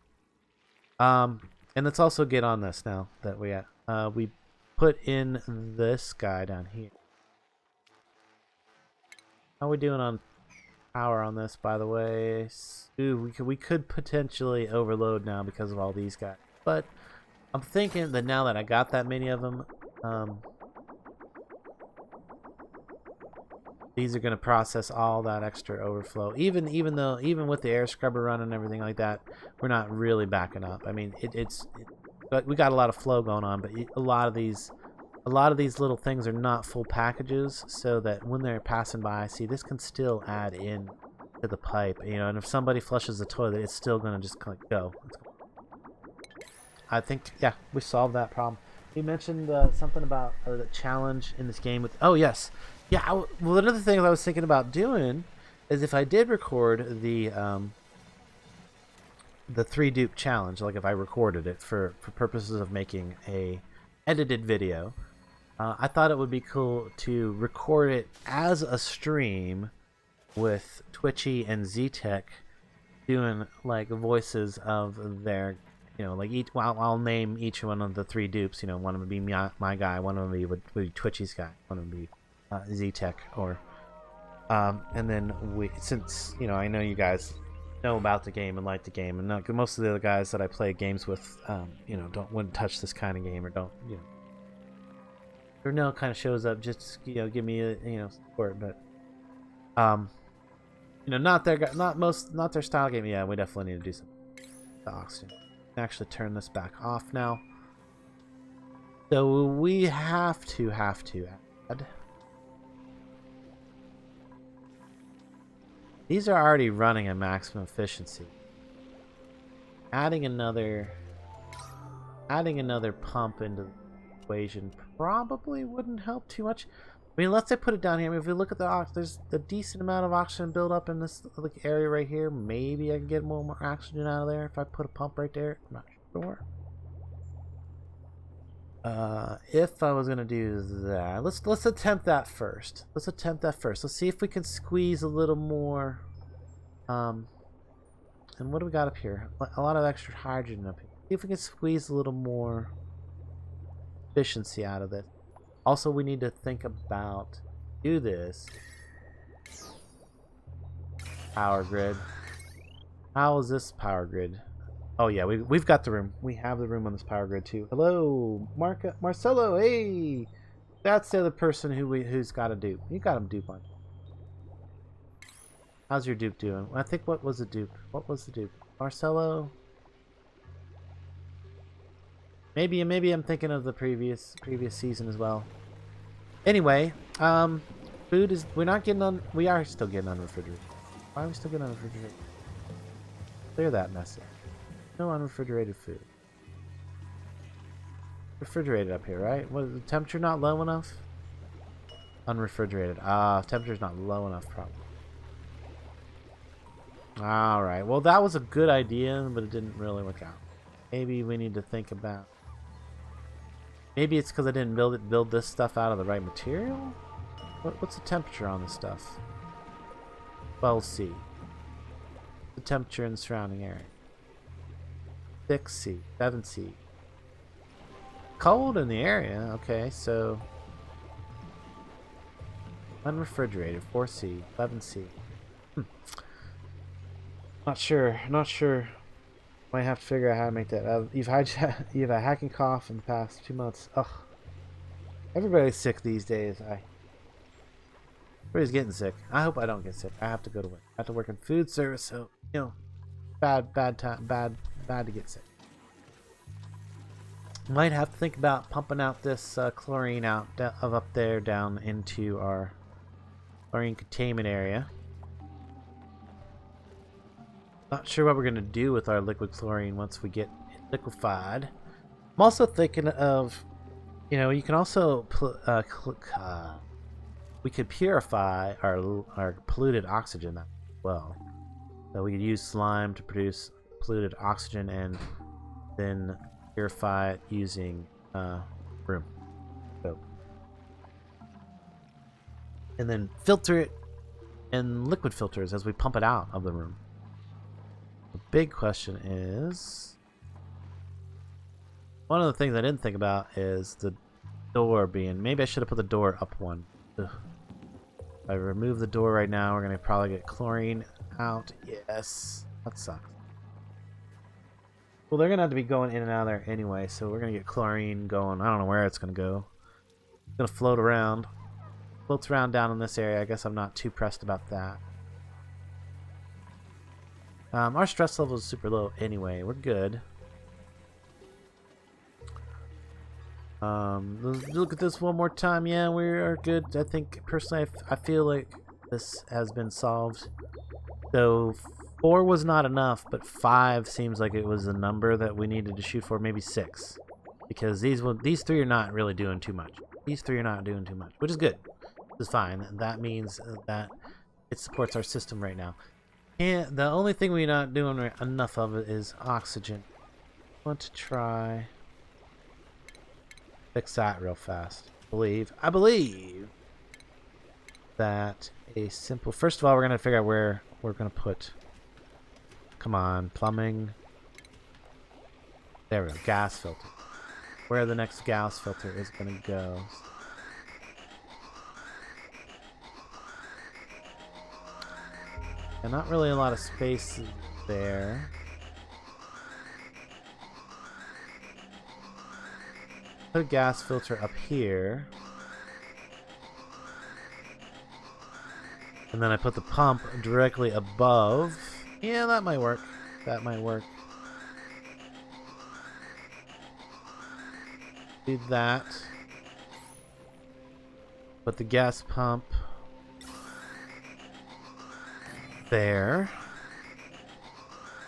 A: And let's also get on this now that we put in this guy down here. How are we doing on power on this, by the way? Ooh, we could potentially overload now because of all these guys. But I'm thinking that now that I got that many of them, these are going to process all that extra overflow. Even with the air scrubber running and everything like that, we're not really backing up. I mean, but we got a lot of flow going on, but a lot of these little things are not full packages, so that when they're passing by, see, this can still add in to the pipe, you know. And if somebody flushes the toilet, it's still going to just kind of go. I think, yeah, we solved that problem. You mentioned something about the challenge in this game with. Oh yes. Yeah, well, another thing I was thinking about doing is if I did record the 3 dupe challenge, like if I recorded it for purposes of making a edited video, I thought it would be cool to record it as a stream with Twitchi and Z-Tech doing like voices of their, you know, like I'll name each one of the 3 dupes. You know, one would be my guy, one would be Twitchi's guy, one would be Z-Tech, or and then since, you know, I know you guys know about the game and like the game, and most of the other guys that I play games with, you know, wouldn't touch this kind of game, or don't, you know, or no, kind of shows up just, you know, give me a, you know, support, but you know, not their style game. Yeah, we definitely need to do some oxygen. Actually turn this back off now, so we have to add. These are already running at maximum efficiency. Adding another pump into the equation probably wouldn't help too much. I mean, let's say put it down here. I mean, if we look at there's a decent amount of oxygen build up in this like area right here. Maybe I can get more oxygen out of there if I put a pump right there. I'm not sure. If I was gonna do that, let's attempt that first. Let's see if we can squeeze a little more. And what do we got up here? A lot of extra hydrogen up here. See if we can squeeze a little more efficiency out of this. Also, we need to think about this power grid. How is this power grid? Oh yeah, we've got the room. We have the room on this power grid too. Hello, Marcelo. Hey, that's the other person who's got a dupe. You got him dupe on. How's your dupe doing? I think what was the dupe? What was the dupe? Marcelo? Maybe I'm thinking of the previous season as well. Anyway, food is we are still getting unrefrigerated. Why are we still getting unrefrigerated? Clear that message. No unrefrigerated food. Refrigerated up here, right? Was the temperature not low enough? Unrefrigerated. Temperature's not low enough, probably. Alright, well that was a good idea, but it didn't really work out. Maybe we need to think about... Maybe it's because I didn't build this stuff out of the right material? What's the temperature on this stuff? 12C. The temperature in the surrounding area. 6C. 7C. Cold in the area, okay, so... Unrefrigerated, 4C, 11C. Not sure. Might have to figure out how to make that. You've had a hacking cough in the past 2 months. Ugh. Everybody's sick these days. Everybody's getting sick. I hope I don't get sick. I have to go to work. I have to work in food service, so bad to get sick. Might have to think about pumping out this chlorine out of up there down into our chlorine containment area. Not sure what we're going to do with our liquid chlorine once we get it liquefied. I'm also thinking of, you can also we could purify our polluted oxygen as well. So we could use slime to produce polluted oxygen and then purify it using room soap. And then filter it in liquid filters as we pump it out of the room. The big question is, one of the things I didn't think about is the door being, maybe I should have put the door up one. Ugh. If I remove the door right now, we're going to probably get chlorine out. Yes, that sucks. Well, they're going to have to be going in and out of there anyway, so we're going to get chlorine going. I don't know where it's going to go. It's going to float around. Floats around down in this area. I guess I'm not too pressed about that. Our stress level is super low anyway. We're good. Look at this one more time. Yeah, we are good. I think, personally, I feel like this has been solved. So 4 was not enough, but 5 seems like it was the number that we needed to shoot for. Maybe 6, because these 3 are not really doing too much. These 3 are not doing too much, which is good. This is fine. That means that it supports our system right now. And the only thing we're not doing enough of it is oxygen. I want to try fix that real fast. I believe that a simple. First of all, we're gonna figure out where we're gonna put. Come on, plumbing. There we go. Gas filter. Where the next gas filter is gonna go. And not really a lot of space there. Put a gas filter up here. And then I put the pump directly above. Yeah, that might work. That might work. Do that. Put the gas pump there.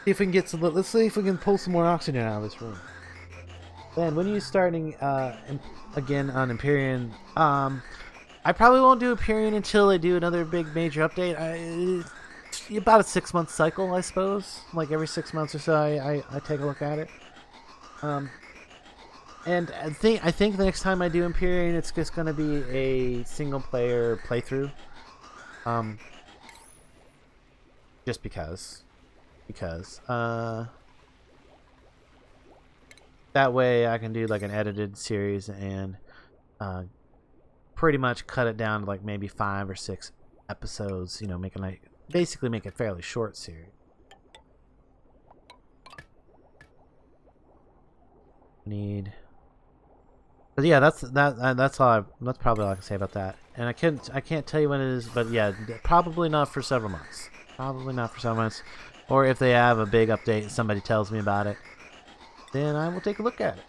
A: See if we can get some. Let's see if we can pull some more oxygen out of this room. Then when are you starting again on Empyrean? I probably won't do Empyrean until I do another big major update. About a 6-month cycle, I suppose. Like every 6 months or so, I take a look at it. And I think the next time I do Empyrean, it's just going to be a single player playthrough. Just because. That way I can do like an edited series and pretty much cut it down to like maybe 5 or 6 episodes, basically make a fairly short series. But yeah, that's probably all I can say about that. And I can't tell you when it is, but yeah, probably not for several months. Probably not for some months. Or if they have a big update, somebody tells me about it, then I will take a look at it.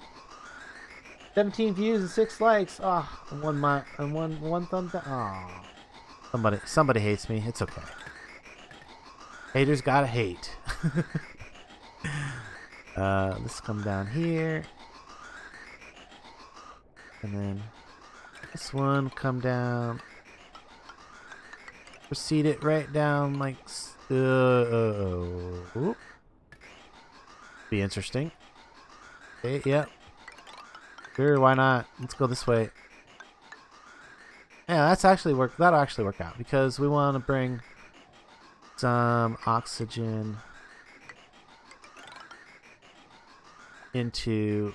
A: 17 views and 6 likes. Oh, and one thumb down. Oh, somebody hates me. It's okay. Haters gotta hate. Let's come down here, and then this one come down. Proceed it right down like so. Be interesting. Okay, yep. Sure, why not? Let's go this way. Yeah, that'll actually work out because we want to bring some oxygen into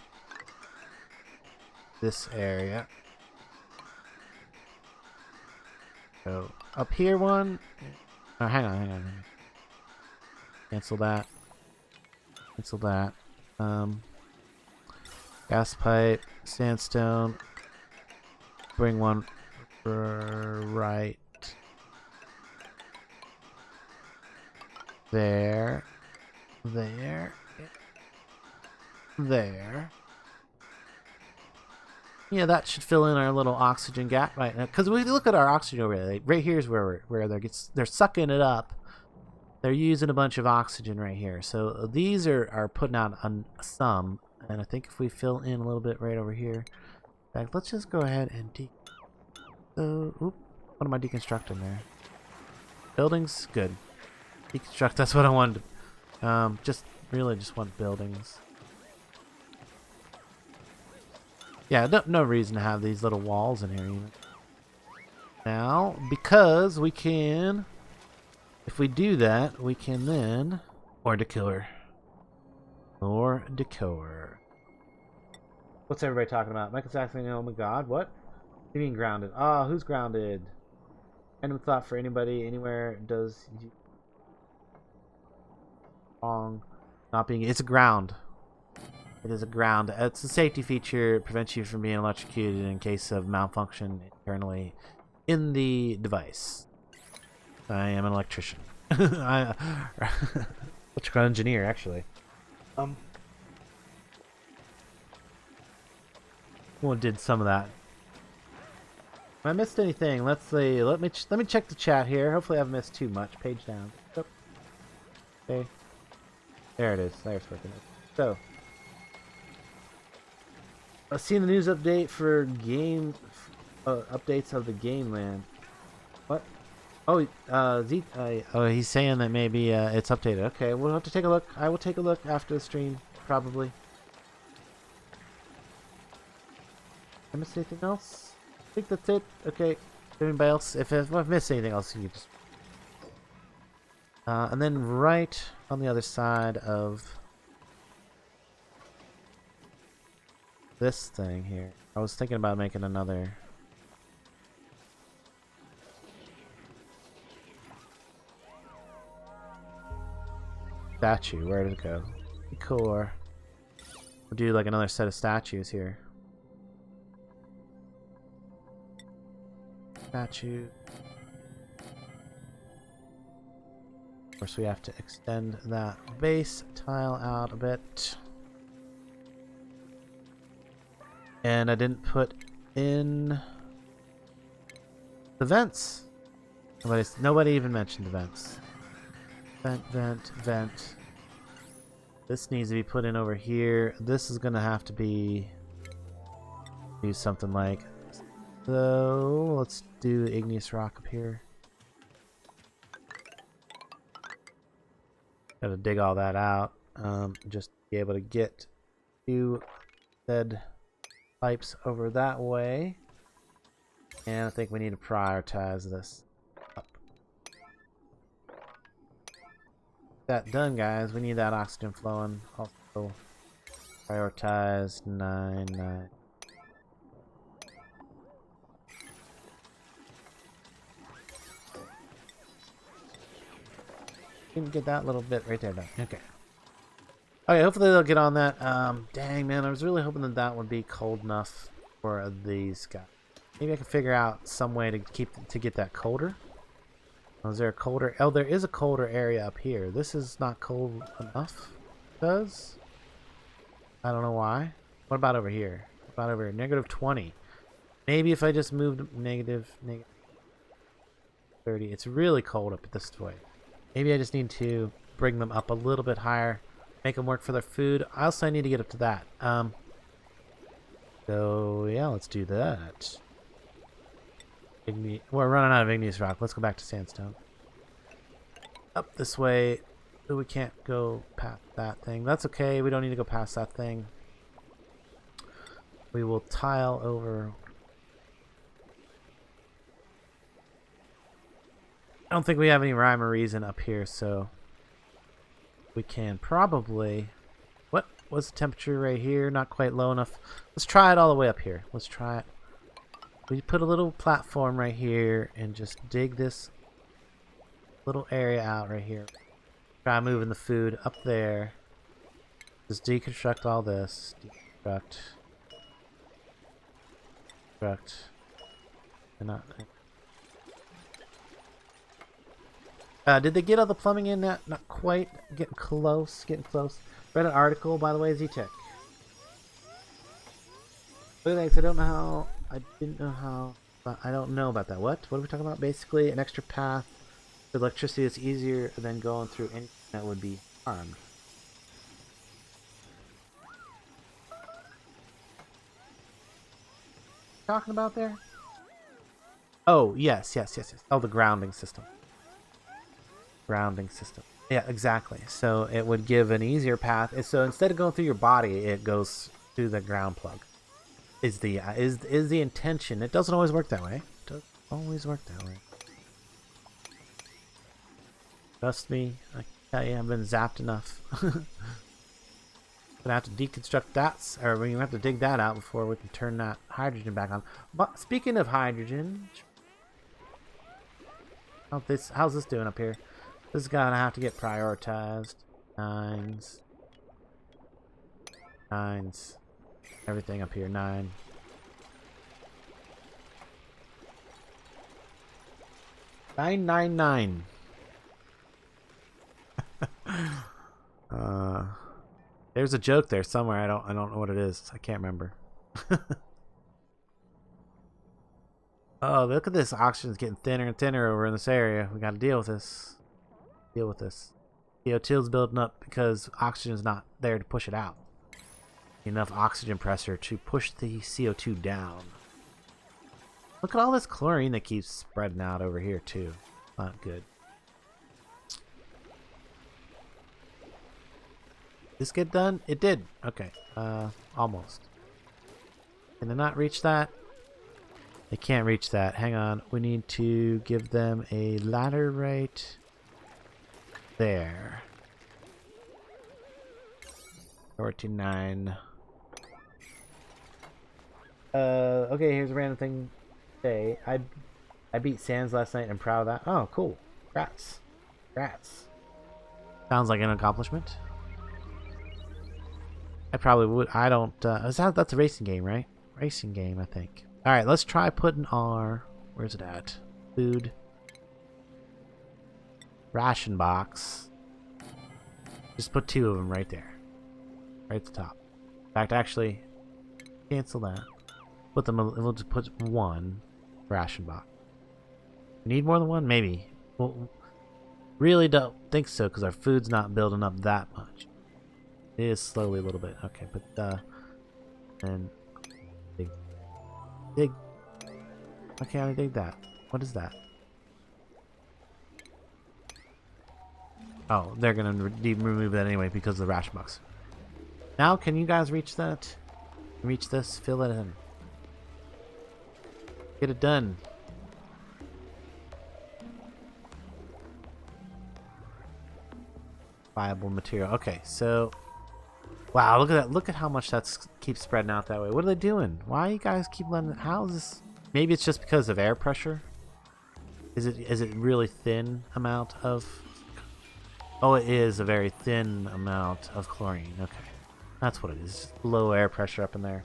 A: this area. So up here one. Oh, hang on. Cancel that. Gas pipe, sandstone. Bring one right there. Yeah, that should fill in our little oxygen gap right now. Because we look at our oxygen over there. Right here's where they're sucking it up. They're using a bunch of oxygen right here. So these are putting out some. And I think if we fill in a little bit right over here. In fact, let's just go ahead and what am I deconstructing there? Buildings? Good. Deconstruct, that's what I wanted. Just want buildings. Yeah, no reason to have these little walls in here even. Now, because we can, if we do that, we can then, or decor. What's everybody talking about? Michael Saxon, oh my god, what? What do you mean grounded? Ah, who's grounded? Random thought for anybody, anywhere, does you wrong not being, it's a ground. It is a ground. It's a safety feature. It prevents you from being electrocuted in case of malfunction internally in the device. I am an electrician. Electrical engineer, actually. Someone did some of that. If I missed anything, let's see. Let me check the chat here. Hopefully, I've missed too much. Page down. Oh. Okay. There it is. There's working. So. I've seen the news update for game updates of the game land. What? Oh, he's saying that maybe it's updated. Okay, we'll have to take a look. I will take a look after the stream, probably. Did I miss anything else? I think that's it. Okay. Anybody else? If I've missed anything else, you just. And then right on the other side of this thing here. I was thinking about making another statue. Where did it go? Decor. We'll do like another set of statues here. Statue. Of course, we have to extend that base tile out a bit. And I didn't put in the vents. Nobody even mentioned the vents. Vent. This needs to be put in over here. This is gonna have to be do something like so. Let's do igneous rock up here. Gotta dig all that out. Just to be able to get to said pipes over that way, and I think we need to prioritize this up. That done, guys. We need that oxygen flowing. Also prioritize 9. Didn't get that little bit right there done. Okay. Okay, hopefully they'll get on that. Dang, man, I was really hoping that that would be cold enough for these guys. Maybe I can figure out some way to get that colder. Oh, is there a colder? Oh, there is a colder area up here. This is not cold enough. Does? I don't know why. What about over here? What about over here? -20. Maybe if I just moved negative 30. It's really cold up this way. Maybe I just need to bring them up a little bit higher. Make them work for their food. I also need to get up to that. So yeah, let's do that. We're running out of igneous rock. Let's go back to sandstone. Up this way. Oh, we can't go past that thing. That's okay. We don't need to go past that thing. We will tile over. I don't think we have any rhyme or reason up here, so we can probably... What was the temperature right here? Not quite low enough. Let's try it all the way up here. Let's try it. We put a little platform right here and just dig this little area out right here. Try moving the food up there. Just deconstruct all this. Deconstruct. Deconstruct. And not... did they get all the plumbing in? Not quite. Getting close. Getting close. Read an article, by the way, Z-Tech. Thanks. I don't know how. I didn't know how. But I don't know about that. What? What are we talking about? Basically, an extra path for electricity that's easier than going through anything that would be harmed. Talking about there? Oh, yes. Oh, the grounding system. Grounding system. Yeah, exactly. So it would give an easier path. So instead of going through your body, it goes through the ground plug. Is the intention? It doesn't always work that way. It doesn't always work that way. Trust me, I tell you, I've been zapped enough. Gonna have to deconstruct that, or we're gonna have to dig that out before we can turn that hydrogen back on. But speaking of hydrogen, how's this doing up here? This is gonna have to get prioritized. Nines. Everything up here, 9. $999. There's a joke there somewhere. I don't know what it is. I can't remember. Oh, look at this. Oxygen's getting thinner and thinner over in this area. We got to deal with this. CO2's building up because oxygen's not there to push it out. Enough oxygen pressure to push the CO2 down. Look at all this chlorine that keeps spreading out over here too. Not good. This get done? It did. Okay. Almost. Can they not reach that? They can't reach that. Hang on. We need to give them a ladder right there. 49. Okay, here's a random thing to say. I beat Sands last night and I'm proud of that. Oh, cool. Congrats. Sounds like an accomplishment. I probably would. I don't. That's a racing game, right? Racing game, I think. All right, let's try putting our. Where's it at? Food. Ration box. Just put 2 of them right there, right at the top. In fact, actually, cancel that. Put them. We'll just put 1 ration box. Need more than 1? Maybe. Well, really don't think so because our food's not building up that much. It is slowly a little bit. Okay, but and dig. Why can't I dig that? What is that? Oh, they're gonna remove that anyway because of the ration box. Now, can you guys reach that? Reach this? Fill it in. Get it done. Viable material. Okay, so wow, look at that. Look at how much that keeps spreading out that way. What are they doing? Why you guys keep letting it? How is this? Maybe it's just because of air pressure. Is it really thin amount of? Oh, it is a very thin amount of chlorine. Okay, that's what it is. Just low air pressure up in there.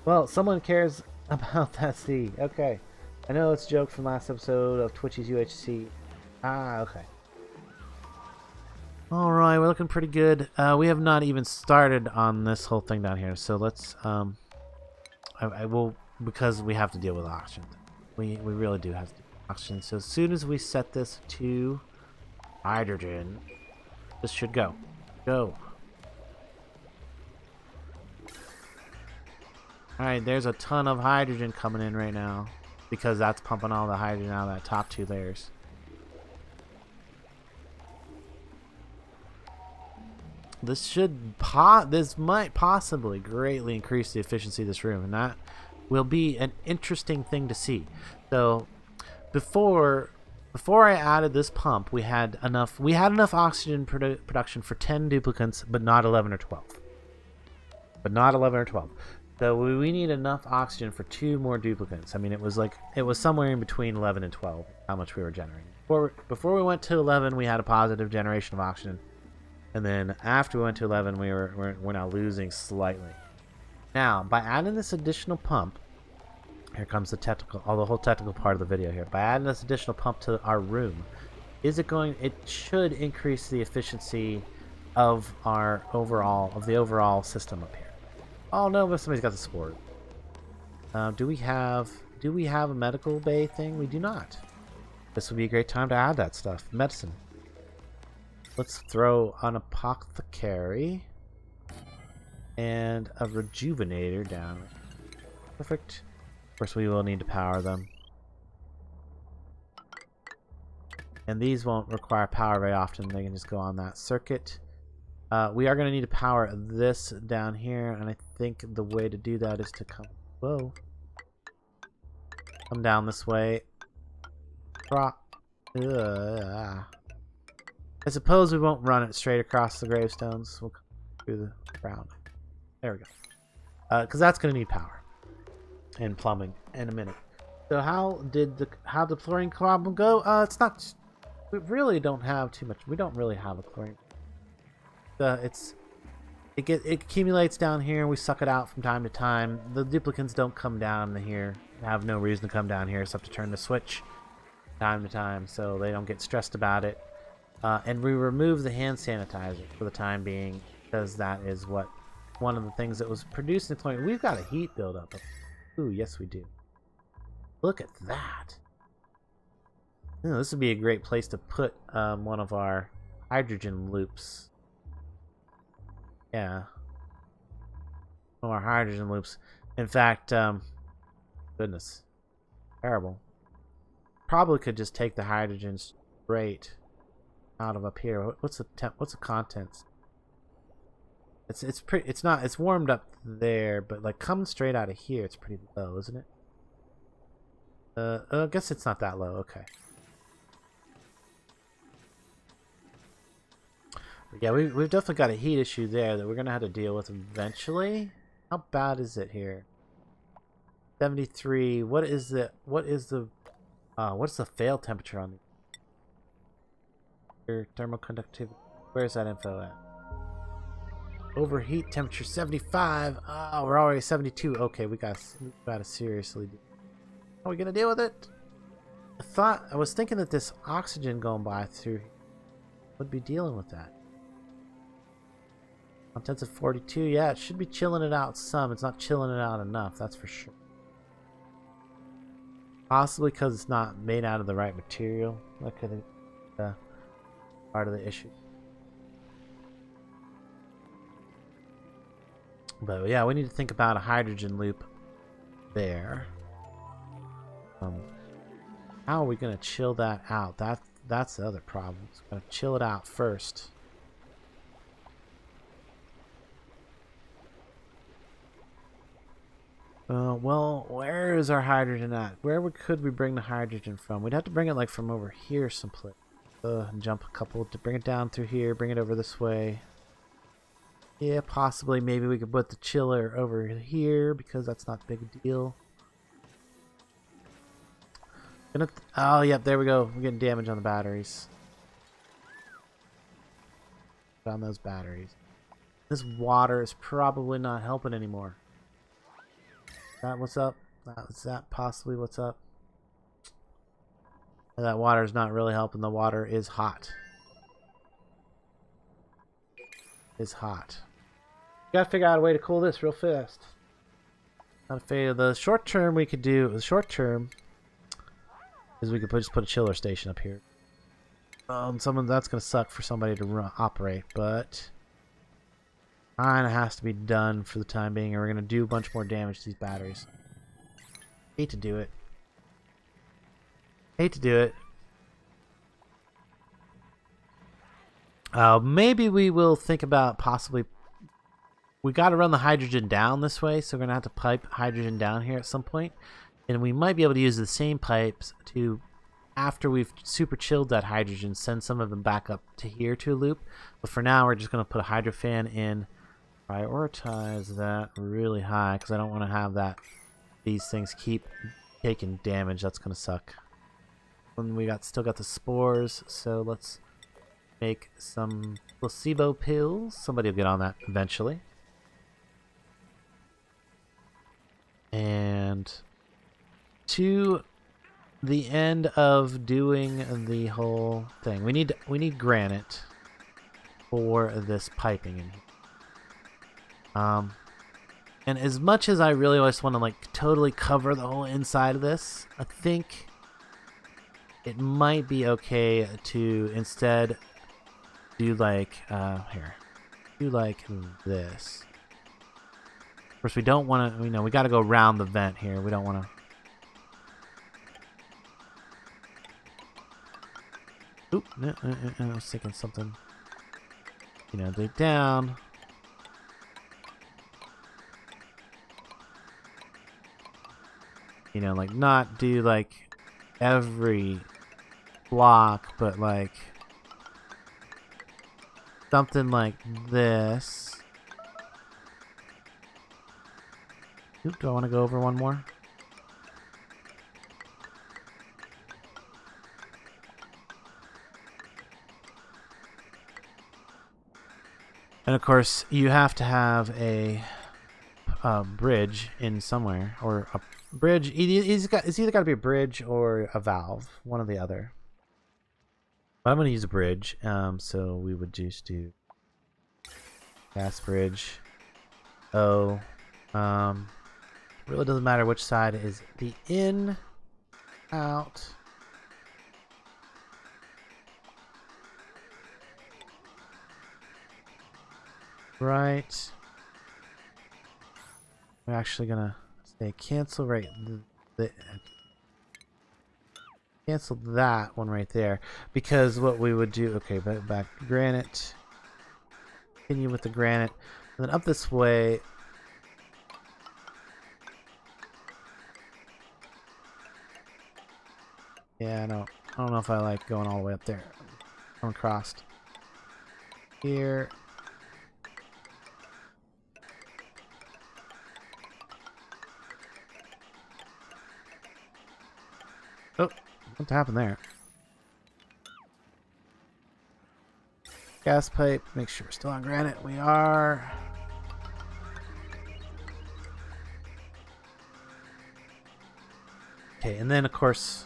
A: Well, someone cares about that sea. Okay, I know it's a joke from last episode of Twitchi's UHC. Ah, okay. All right, we're looking pretty good. We have not even started on this whole thing down here, so let's I will, because we have to deal with oxygen. We really do have to deal with oxygen. So as soon as we set this to hydrogen, this should go. Go. All right, there's a ton of hydrogen coming in right now because that's pumping all the hydrogen out of that top 2 layers. This might possibly greatly increase the efficiency of this room, and that will be an interesting thing to see. So before I added this pump, we had enough oxygen production for 10 duplicates, but not 11 or 12. So we need enough oxygen for 2 more duplicates. I mean, it was somewhere in between 11 and 12 how much we were generating. Before we went to 11, we had a positive generation of oxygen. And then after we went to 11, we're now losing slightly. Now, by adding this additional pump, here comes the whole technical part of the video here. By adding this additional pump to our room, it should increase the efficiency of the overall system up here. Oh no, but somebody's got the sport. Do we have a medical bay thing? We do not. This would be a great time to add that stuff. Medicine. Let's throw an apothecary and a rejuvenator down. Perfect. Of course, we will need to power them. And these won't require power very often. They can just go on that circuit. We are going to need to power this down here, and I think the way to do that is to come down this way. I suppose we won't run it straight across the gravestones. We'll come through the ground. There we go. Because that's going to need power and plumbing in a minute. So how did the chlorine problem go? It's not. We really don't have too much. We don't really have a chlorine. It accumulates down here. We suck it out from time to time. The duplicants don't come down here. Have no reason to come down here except to turn the switch time to time, so they don't get stressed about it. And we remove the hand sanitizer for the time being because that is one of the things that was producing the chlorine. We've got a heat buildup. Ooh, yes we do. Look at that. This would be a great place to put one of our hydrogen loops. Yeah. One of our hydrogen loops. In fact, goodness. Terrible. Probably could just take the hydrogen straight out of up here. What's the contents? It's warmed up there, but like coming straight out of here, it's pretty low, isn't it? I guess it's not that low. Okay. But yeah, we've definitely got a heat issue there that we're gonna have to deal with eventually. How bad is it here? 73. What's the fail temperature on the thermal conductivity? Where's that info at? Overheat temperature 75. Oh, we're already 72. Okay, we gotta seriously. How are we gonna deal with it? I was thinking that this oxygen going by through would be dealing with that. Contents of 42. Yeah, it should be chilling it out some. It's not chilling it out enough, that's for sure. Possibly because it's not made out of the right material. That could be part of the issue. But yeah, we need to think about a hydrogen loop there. How are we going to chill that out? That's the other problem. It's going to chill it out first. Well, where is our hydrogen at? Where could we bring the hydrogen from? We'd have to bring it like from over here someplace. And jump a couple to bring it down through here, bring it over this way. Yeah, possibly. Maybe we could put the chiller over here because that's not a big deal. Oh, yep, there we go. We're getting damage on the batteries. On those batteries. This water is probably not helping anymore. Is that what's up? Is that possibly what's up? That water is not really helping. The water is hot. It's hot. You gotta figure out a way to cool this real fast. The short term we could do. The short term is we could just put a chiller station up here. That's gonna suck for somebody to operate, but kinda has to be done for the time being, or we're gonna do a bunch more damage to these batteries. Hate to do it. Hate to do it. Maybe we will think about possibly. We got to run the hydrogen down this way, so we're gonna have to pipe hydrogen down here at some point, and we might be able to use the same pipes to, after we've super chilled that hydrogen, send some of them back up to here to a loop. But for now, we're just gonna put a hydro fan in. Prioritize that really high because I don't want to have that. These things keep taking damage. That's gonna suck. And we still got the spores, so let's make some placebo pills. Somebody will get on that eventually. And to the end of doing the whole thing, we need granite for this piping in here. And as much as I really just want to like totally cover the whole inside of this, I think it might be okay to instead do like this. Of course, we don't want to. We got to go around the vent here. We don't want to. Oop! No, I was thinking something. Dig down. Like not do like every block, but like something like this. Oop, do I want to go over one more? And of course, you have to have a bridge in somewhere, or a bridge. It's either got to be a bridge or a valve, one or the other. But I'm going to use a bridge, so we would just do gas bridge. Really doesn't matter which side is the in, out. Right. We're actually gonna say cancel right cancel that one right there, because what we would do, okay, back granite, continue with the granite, and then up this way. Yeah, I don't know if I like going all the way up there. Going across here. Oh, what happened there? Gas pipe. Make sure we're still on granite. We are. Okay, and then of course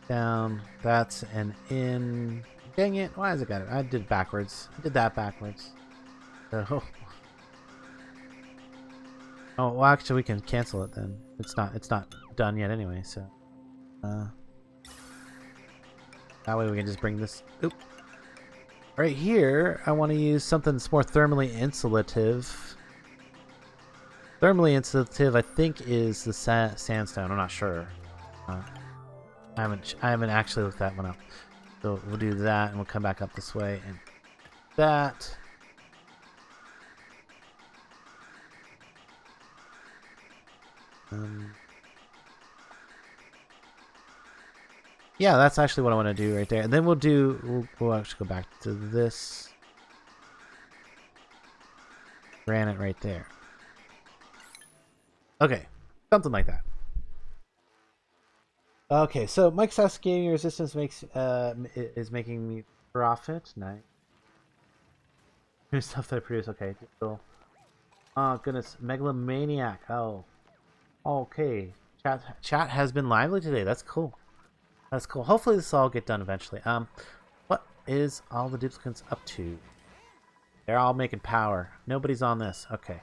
A: down. That's an in. Dang it! Why has it got it? I did backwards. I did that backwards. So. Oh, well, actually, we can cancel it then. It's not done yet anyway. So. That way we can just bring this. Oop. Right here, I want to use something that's more thermally insulative. Thermally insulative, I think, is the sandstone. I'm not sure. I haven't actually looked that one up. So we'll do that, and we'll come back up this way, and that. Yeah, that's actually what I want to do right there. And then we'll actually go back to this granite right there. Okay, something like that. Okay, so Mike's asking resistance is making me profit. Nice. New stuff that I produce. Okay, cool. Oh goodness, megalomaniac. Oh, okay. Chat has been lively today. That's cool. That's cool. Hopefully this will all get done eventually. What is all the duplicates up to? They're all making power. Nobody's on this. Okay.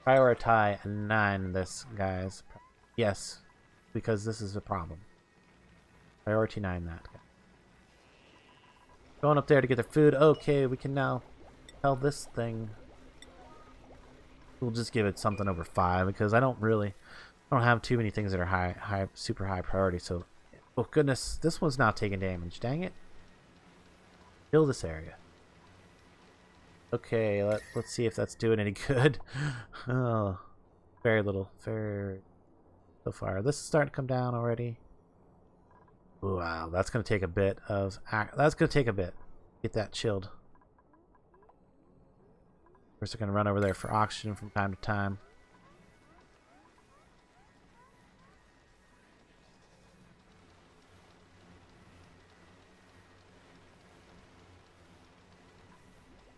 A: Prioritize 9 this, guys. Yes, because this is a problem. Priority 9 that. Going up there to get their food. Okay, we can now tell this thing. We'll just give it something over 5 because I don't have too many things that are super high priority. So, oh goodness, this one's not taking damage. Dang it! Kill this area. Okay, let's see if that's doing any good. Oh, very little, very so far. This is starting to come down already. Wow, that's gonna take a bit of. That's gonna take a bit. Get that chilled. We're just gonna run over there for oxygen from time to time.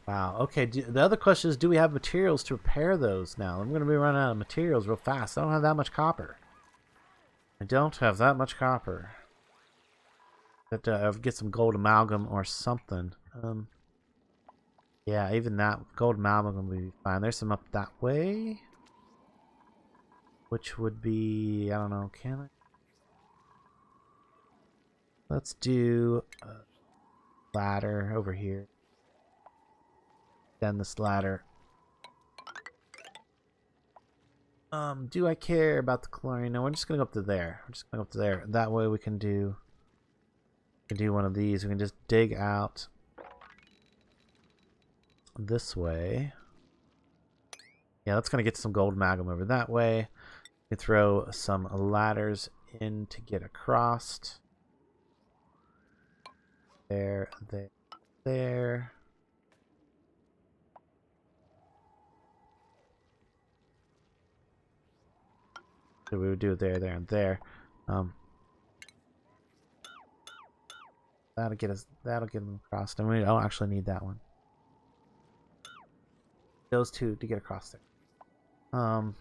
A: Wow. Okay. The other question is, do we have materials to repair those now? I'm going to be running out of materials real fast. I don't have that much copper. I don't have that much copper. But I'll get some gold amalgam or something. Yeah, even that gold amalgam will be fine. There's some up that way, which would be, I don't know. Can I? Let's do a ladder over here. Then this ladder. Do I care about the chlorine? No, we're just gonna go up to there. We're just gonna go up to there. That way we can do one of these. We can just dig out this way. Yeah, that's gonna get some gold amalgam over that way. We can throw some ladders in to get across. There, there, there. So we would do it there, there, and there. That'll get them across. And we don't actually need that one. Those two to get across there.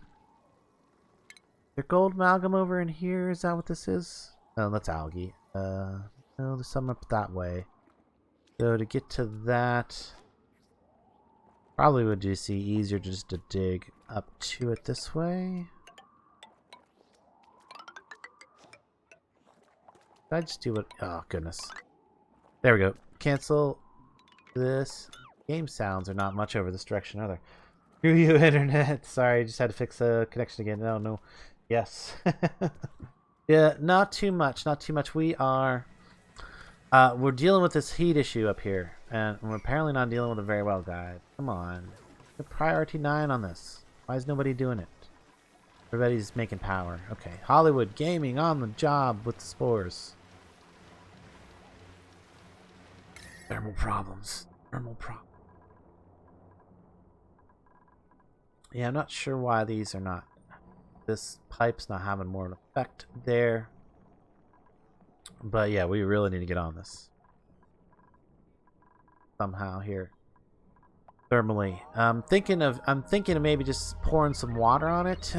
A: There's gold amalgam over in here. Is that what this is? No, that's algae. No, there's some up that way. So to get to that, probably would just be easier just to dig up to it this way. Did I just do what? Oh, goodness. There we go. Cancel this. Game sounds are not much over this direction, are there? Screw you, internet. Sorry, I just had to fix the connection again. No, no. Yes. Yeah, not too much. Not too much. We're dealing with this heat issue up here. And we're apparently not dealing with it very well, guys. Come on. The priority 9 on this. Why is nobody doing it? Everybody's making power. Okay. Hollywood Gaming on the job with the spores. Thermal problems. Thermal problems. Yeah, I'm not sure why these are not. This pipe's not having more of an effect there. But yeah, we really need to get on this. Somehow here. Thermally. I'm thinking of maybe just pouring some water on it.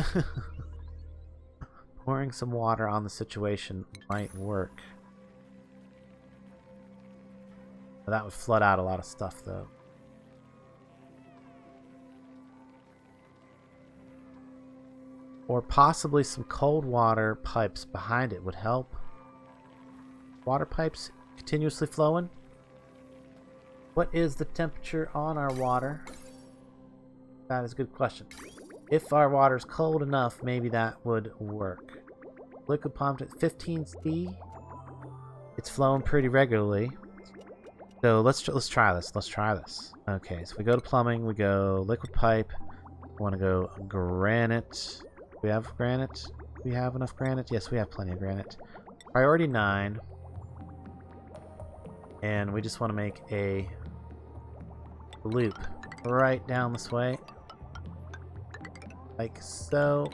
A: Pouring some water on the situation might work. That would flood out a lot of stuff, though. Or possibly some cold water pipes behind it would help. Water pipes continuously flowing. What is the temperature on our water? That is a good question. If our water is cold enough, maybe that would work. Liquid pumped at 15C. It's flowing pretty regularly. So let's try this. Let's try this. Okay, so we go to plumbing. We go liquid pipe. We want to go granite. Do we have granite? Do we have enough granite? Yes, we have plenty of granite. Priority 9. And we just want to make a loop right down this way. Like so.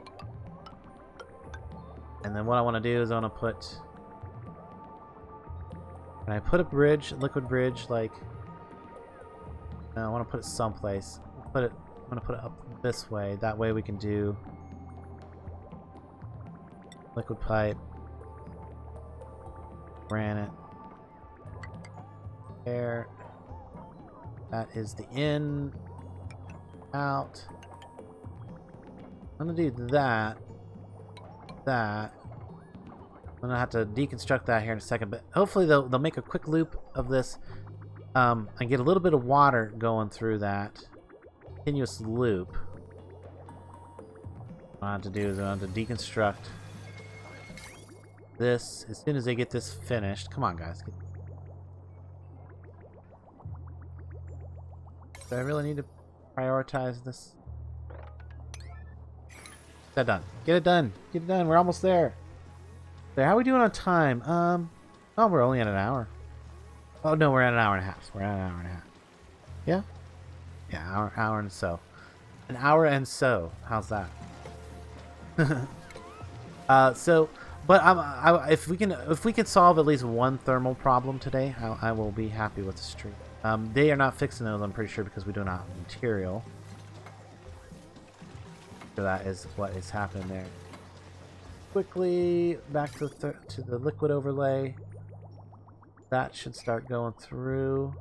A: And then what I want to do is I want to put... Can I put a bridge, liquid bridge, like... No, I want to put it someplace. I'm going to put it up this way. That way we can do... liquid pipe. Granite. There. That is the in. Out. I'm gonna do that. That. I'm gonna have to deconstruct that here in a second, but hopefully they'll make a quick loop of this and get a little bit of water going through that continuous loop. What I have to do is I have to deconstruct this as soon as they get this finished. Come on, guys. Do I really need to prioritize this? Get that done. Get it done. Get it done. We're almost there. How are we doing on time? Oh, we're only at an hour. Oh no, we're at an hour and a half. We're at an hour and a half. Yeah? Yeah, hour and so. An hour and so. How's that? But if we can solve at least one thermal problem today, I will be happy with the stream. They are not fixing those, I'm pretty sure, because we do not have material. So that is what is happening there. Quickly back to the liquid overlay. That should start going through.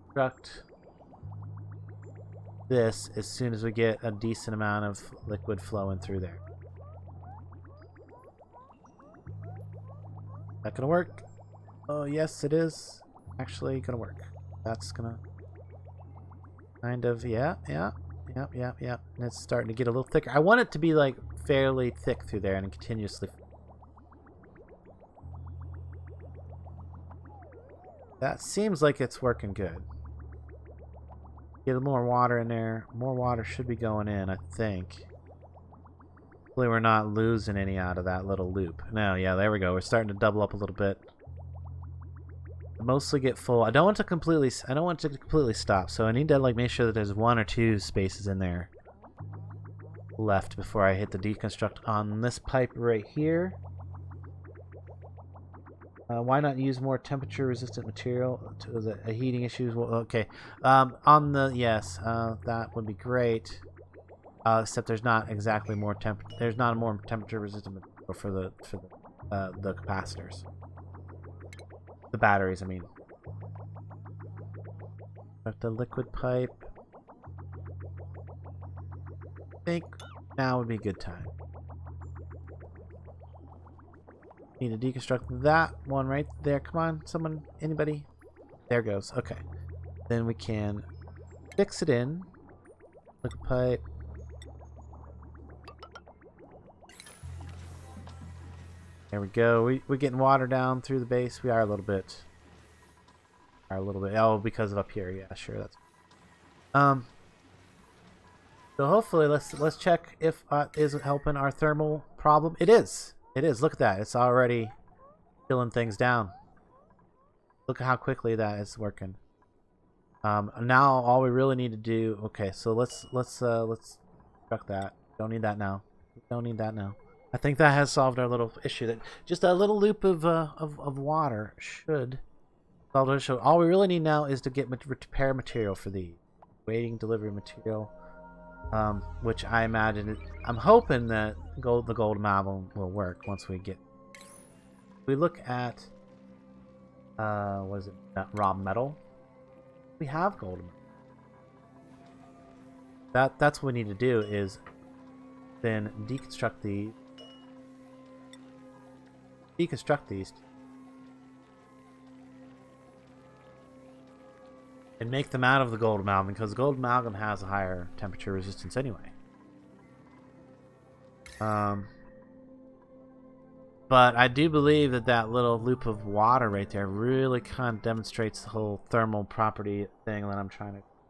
A: Construct this as soon as we get a decent amount of liquid flowing through there. That gonna work? Oh yes, it is actually gonna work. That's gonna kind of Yep. And it's starting to get a little thicker. I want it to be like fairly thick through there and continuously. That seems like it's working good. Get more water in there. More water should be going in, I think. Hopefully we're not losing any out of that little loop. No, yeah, there we go. We're starting to double up a little bit. Mostly get full. I don't want to completely stop, so I need to like make sure that there's 1 or 2 spaces in there left before I hit the deconstruct on this pipe right here. Why not use more temperature resistant material to the heating issues? Well, okay. On the that would be great. Except there's not exactly more there's not a more temperature resistant material for the capacitors. The batteries, I mean. Got the liquid pipe. I think now would be a good time. Need to deconstruct that one right there. Come on, someone, anybody? There goes. Okay. Then we can fix it in. Liquid pipe. There we go. We're getting water down through the base. We are a little bit. Oh, because of up here. Yeah, sure. That's. So hopefully, let's check if is it helping our thermal problem. It is. It is. Look at that. It's already chilling things down. Look at how quickly that is working. Now all we really need to do. Okay, so let's chuck that. Don't need that now. Don't need that now. I think that has solved our little issue. That just a little loop of water should solve the issue. All we really need now is to get repair material for the waiting delivery material, which I imagine. I'm hoping that the gold amalgam will work once we get. We look at what is it? Raw metal. We have gold amalgam. That's what we need to do is then deconstruct these and make them out of the gold amalgam, because gold amalgam has a higher temperature resistance anyway. But I do believe that little loop of water right there really kind of demonstrates the whole thermal property thing that I'm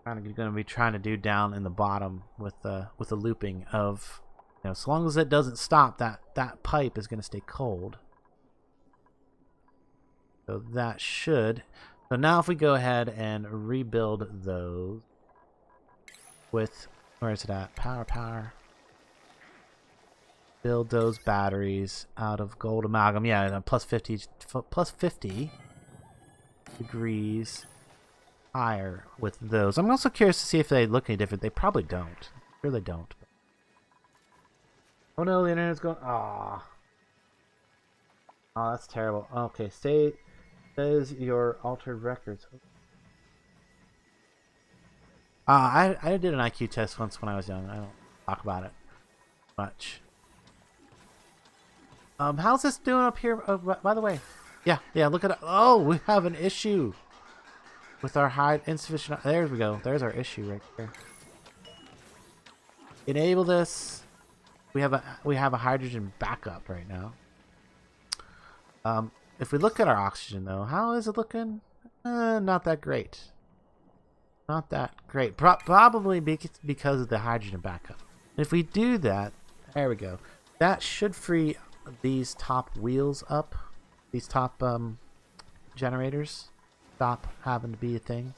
A: going to be trying to do down in the bottom with the looping of, as long as it doesn't stop, that pipe is going to stay cold. So that should. So now if we go ahead and rebuild those with, where is it at? Power. Build those batteries out of gold amalgam. Yeah, plus 50 degrees higher with those. I'm also curious to see if they look any different. They probably don't. Sure they don't. Oh no, the internet's going. Ah. Oh, that's terrible. Okay, says your altered records. I did an IQ test once when I was young. I don't talk about it much. How's this doing up here? Oh, by the way, yeah. Look at it. Oh, we have an issue with our hide insufficient. There we go. There's our issue right there. Enable this. We have a hydrogen backup right now. If we look at our oxygen though, how is it looking? Not that great. Not that great. Probably because of the hydrogen backup. And if we do that, there we go. That should free these top wheels up. These top generators stop having to be a thing.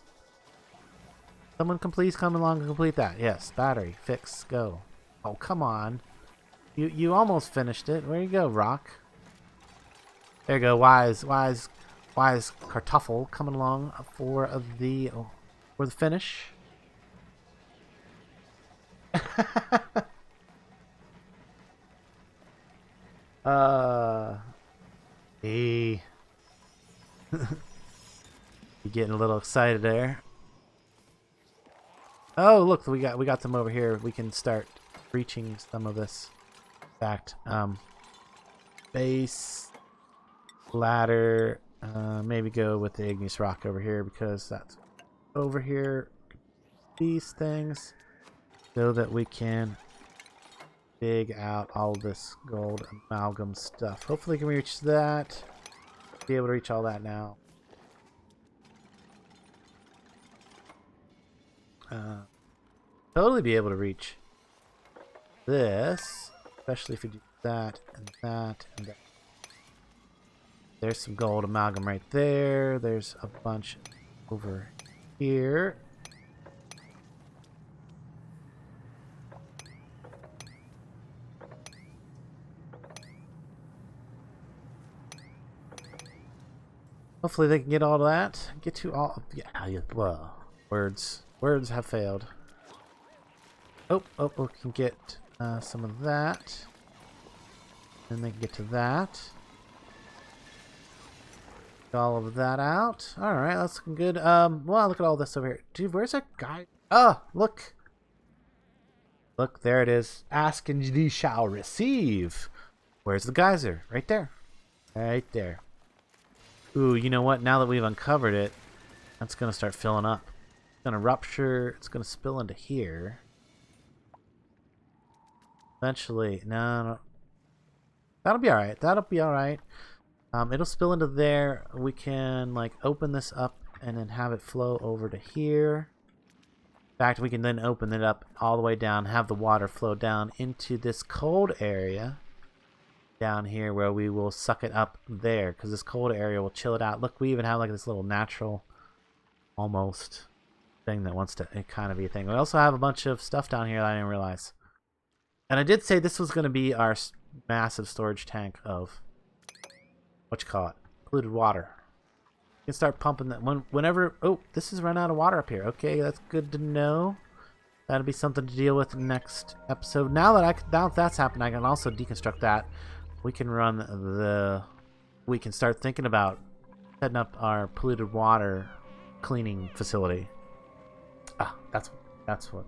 A: Someone can please come along and complete that. Yes, battery fix go. Oh, come on. You almost finished it. Where you go, Rock? There you go. Wise Kartoffel coming along for the finish. Hey. You getting a little excited there? Oh, look, we got them over here. We can start reaching some of this. In fact, base, ladder, maybe go with the igneous rock over here because that's over here. These things so that we can dig out all this gold amalgam stuff. Hopefully, we can reach that. Be able to reach all that now. Totally be able to reach this, especially if we do that and that and that. There's some gold amalgam right there. There's a bunch over here. Hopefully they can get all that. Get to all. Yeah, well, words have failed. Oh, we can get some of that. Then they can get to that. Get all of that out. All right, that's looking good. Well, look at all this over here. Dude, where's that guy? Oh, look. Look, there it is. Ask and ye shall receive. Where's the geyser? Right there. Right there. Ooh, you know what? Now that we've uncovered it, that's going to start filling up. It's going to rupture. It's going to spill into here. Eventually. No. That'll be alright. That'll be alright. It'll spill into there. We can, like, open this up and then have it flow over to here. In fact, we can then open it up all the way down, have the water flow down into this cold area down here where we will suck it up there because this cold area will chill it out. Look, we even have like this little natural almost thing that wants to kind of be a thing. We also have a bunch of stuff down here that I didn't realize. And I did say this was going to be our massive storage tank of polluted water. You can start pumping that whenever. Oh, this has run out of water up here. Okay, that's good to know. That'll be something to deal with next episode. Now that that's happened, I can also deconstruct that. We can we can start thinking about setting up our polluted water cleaning facility. That's what.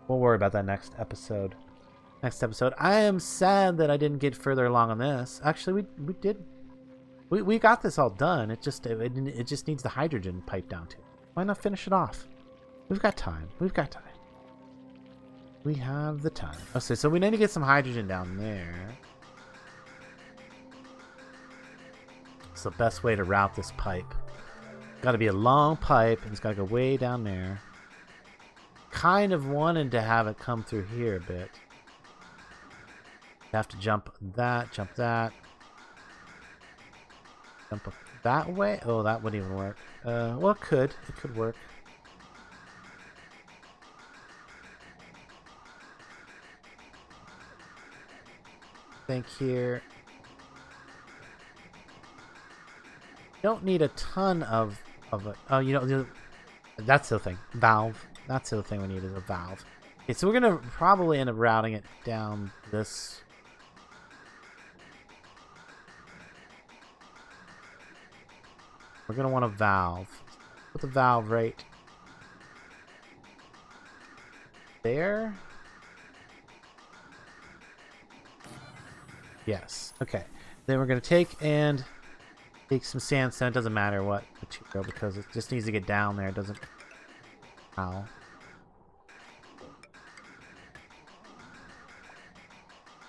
A: We'll worry about that next episode. I am sad that I didn't get further along on this. Actually, we did. We got this all done. It just needs the hydrogen pipe down to it. Why not finish it off? We've got time. We have the time. Okay, so we need to get some hydrogen down there. It's the best way to route this pipe. Got to be a long pipe, and it's got to go way down there. Kind of wanted to have it come through here a bit. Have to jump that. Jump up that way. Oh, that wouldn't even work. Well, it could work. Think here. Don't need a ton of it. Oh, you know, that's the thing. Valve. That's the other thing we need is a valve. Okay, so we're gonna probably end up routing it down this. We're gonna want a valve. Put the valve right there. Yes. Okay. Then we're gonna take some sandstone. It doesn't matter what material because it just needs to get down there. It doesn't. Ow.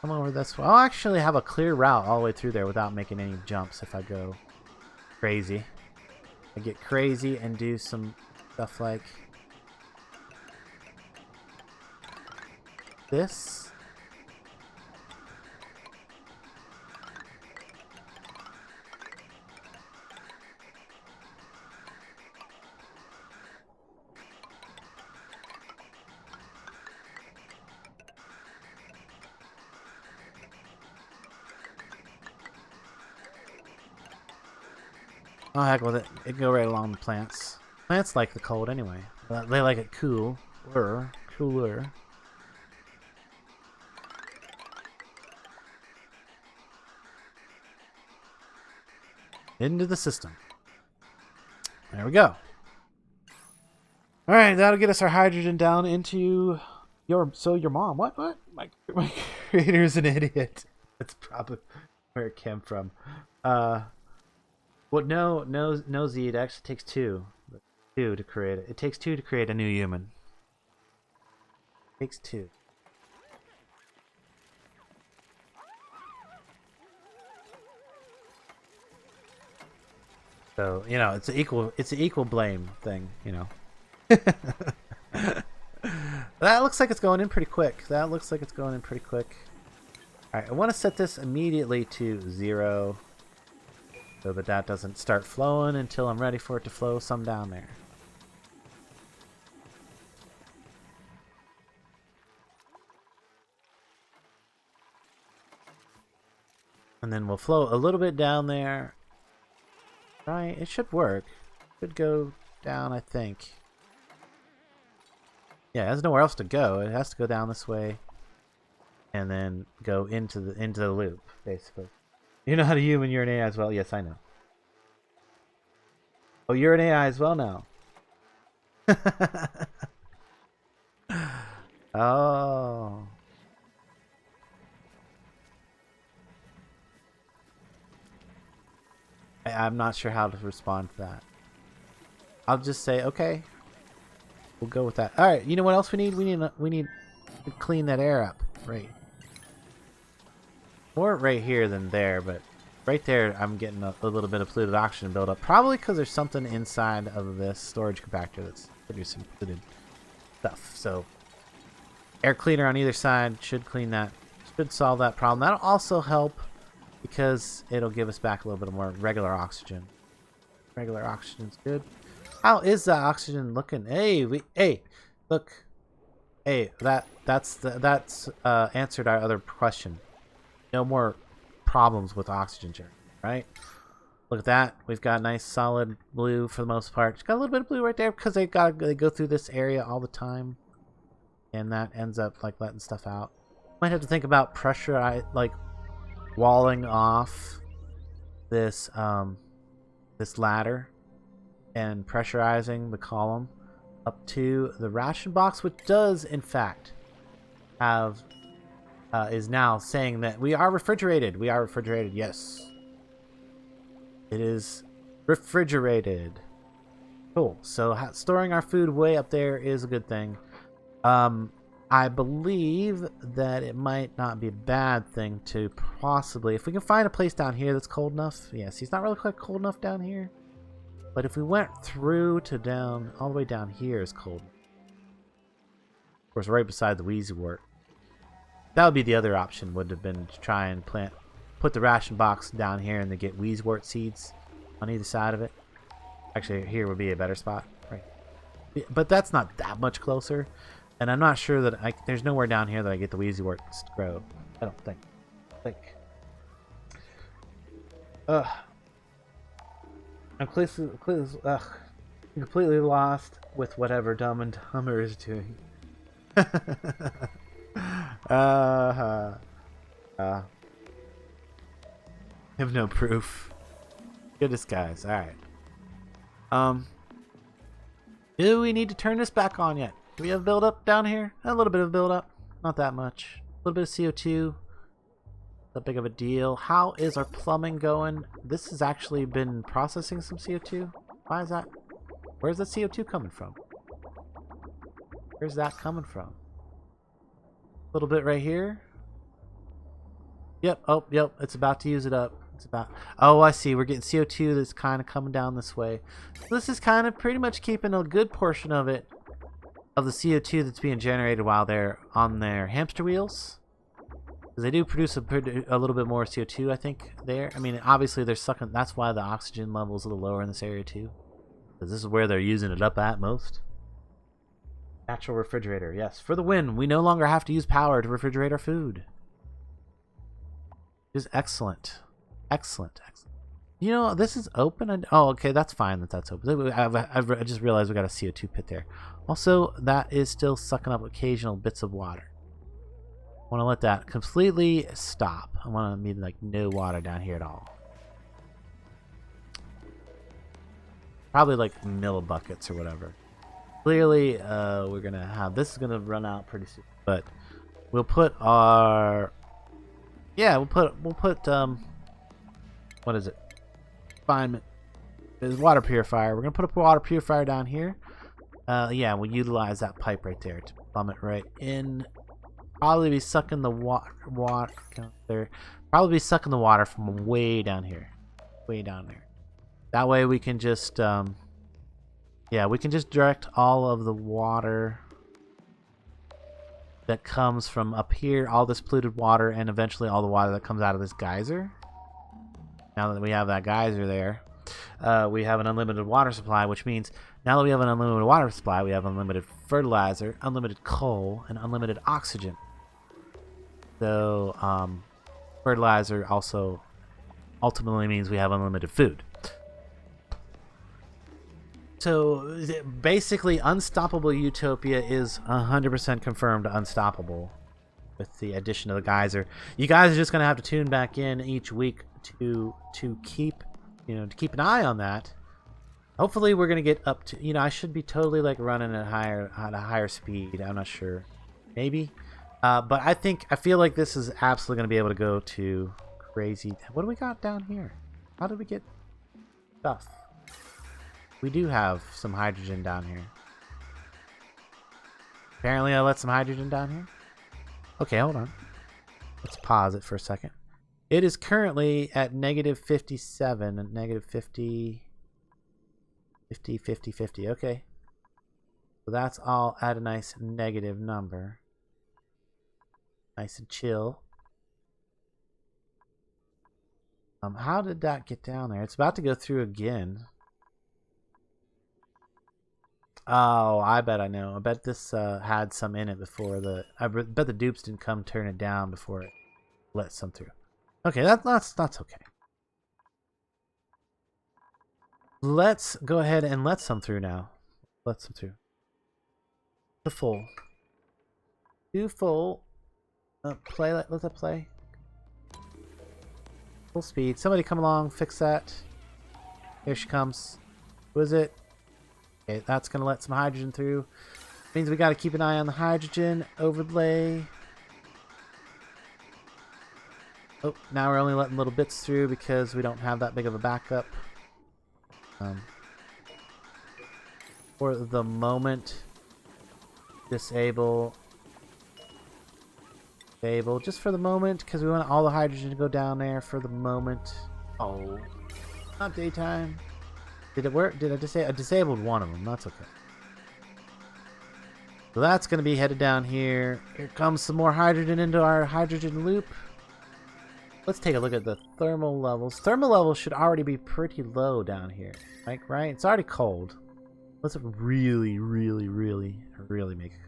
A: Come over this way. I'll actually have a clear route all the way through there without making any jumps if I go crazy. I get crazy and do some stuff like this. Oh, heck with it. It can go right along the plants. Plants like the cold anyway. They like it cooler. Into the system. There we go. Alright, that'll get us our hydrogen down into your mom. What? My creator's an idiot. That's probably where it came from. Well, no, Z. It actually takes two to create it. It takes two to create a new human. It takes two. So it's an equal blame thing. That looks like it's going in pretty quick. All right, I want to set this immediately to 0. So that doesn't start flowing until I'm ready for it to flow some down there. And then we'll flow a little bit down there. Right, it should work. Should go down, I think. Yeah, it has nowhere else to go. It has to go down this way. And then go into the loop, basically. You know how to human, you're an AI as well? Yes, I know. Oh, you're an AI as well now. Oh. I'm not sure how to respond to that. I'll just say, okay. We'll go with that. Alright, you know what else we need? We need to clean that air up. Right. More right here than there, but right there I'm getting a little bit of polluted oxygen buildup. Probably because there's something inside of this storage compactor that's producing polluted stuff. So air cleaner on either side should clean that. Should solve that problem. That'll also help because it'll give us back a little bit more regular oxygen. Regular oxygen's good. How is that oxygen looking? Hey, look. Hey, that's answered our other question. No more problems with oxygen sharing, right? Look at that. We've got nice solid blue for the most part. It's got a little bit of blue right there because they go through this area all the time, and that ends up like letting stuff out. Might have to think about pressure, like walling off this this ladder and pressurizing the column up to the ration box, which does in fact have is now saying that we are refrigerated. We are refrigerated. Yes, it is refrigerated. Cool. So storing our food way up there is a good thing. I believe that it might not be a bad thing to possibly, if we can find a place down here that's cold enough. Yes, it's not really quite cold enough down here. But if we went through to down, all the way down here is cold. Of course, right beside the Wheezy Wort. That would be the other option, would have been to try and put the ration box down here and to get Wheezy Wort seeds on either side of it. Actually, here would be a better spot. Right. But that's not that much closer. And I'm not sure that there's nowhere down here that I get the Wheezy Worts to grow. I don't think. I'm completely lost with whatever Dumb and Dumber is doing. I have no proof. Goodness, guys. All right. Do we need to turn this back on yet? Do we have build up down here? A little bit of build up. Not that much. A little bit of CO2. Not big of a deal. How is our plumbing going? This has actually been processing some CO2. Why is that? Where's the CO2 coming from? Where's that coming from? A little bit right here. Yep. Oh, yep. It's about to use it up. It's about. Oh, I see. We're getting CO2 that's kind of coming down this way. So this is kind of pretty much keeping a good portion of it, of the CO2 that's being generated while they're on their hamster wheels. Because they do produce a little bit more CO2, I think, there. I mean, obviously they're sucking. That's why the oxygen level is a little lower in this area too. Because this is where they're using it up at most. Natural refrigerator, yes. For the win, we no longer have to use power to refrigerate our food. Which is excellent. Excellent, excellent. You know, this is open. Oh, okay, that's fine that that's open. I just realized we got a CO2 pit there. Also, that is still sucking up occasional bits of water. I want to let that completely stop. I want to mean like no water down here at all. Probably like millibuckets or whatever. Clearly, we're gonna have this is gonna run out pretty soon. But we'll put our we'll put what is it? Refinement. There's water purifier. We're gonna put a water purifier down here. Yeah, we'll utilize that pipe right there to plumb it right in. Probably be sucking the water there. Probably be sucking the water from way down here, way down there. That way we can just we can just direct all of the water that comes from up here, all this polluted water, and eventually all the water that comes out of this geyser. Now that we have that geyser there, we have an unlimited water supply, which means now that we have an unlimited water supply, we have unlimited fertilizer, unlimited coal, and unlimited oxygen. So fertilizer also ultimately means we have unlimited food. So basically, Unstoppable Utopia is 100% confirmed unstoppable with the addition of the geyser. You guys are just gonna have to tune back in each week to keep an eye on that. Hopefully, we're gonna get up to I should be totally like running at a higher speed. I'm not sure, maybe, but I feel like this is absolutely gonna be able to go to crazy. What do we got down here? How did we get stuff? We do have some hydrogen down here. Apparently I let some hydrogen down here. Okay, hold on. Let's pause it for a second. It is currently at negative 57 and negative 50. Okay. So that's all at a nice negative number. Nice and chill. How did that get down there? It's about to go through again. Oh, I bet I know. I bet this had some in it before I bet the dupes didn't come turn it down before it let some through. Okay, that's okay. Let's go ahead and let some through now. Let some through. The full. Do full. Play. Let that play. Full speed. Somebody come along, fix that. Here she comes. Who is it? Okay, that's going to let some hydrogen through. Means we got to keep an eye on the hydrogen overlay. Oh, now we're only letting little bits through because we don't have that big of a backup. For the moment, disable. Just for the moment, because we want all the hydrogen to go down there for the moment. Oh, not daytime. Did it work? Did I just say I disabled one of them? That's okay. So that's going to be headed down here. Here comes some more hydrogen into our hydrogen loop. Let's take a look at the thermal levels. Thermal levels should already be pretty low down here. Like, right? It's already cold. Let's really, really, really, really make it.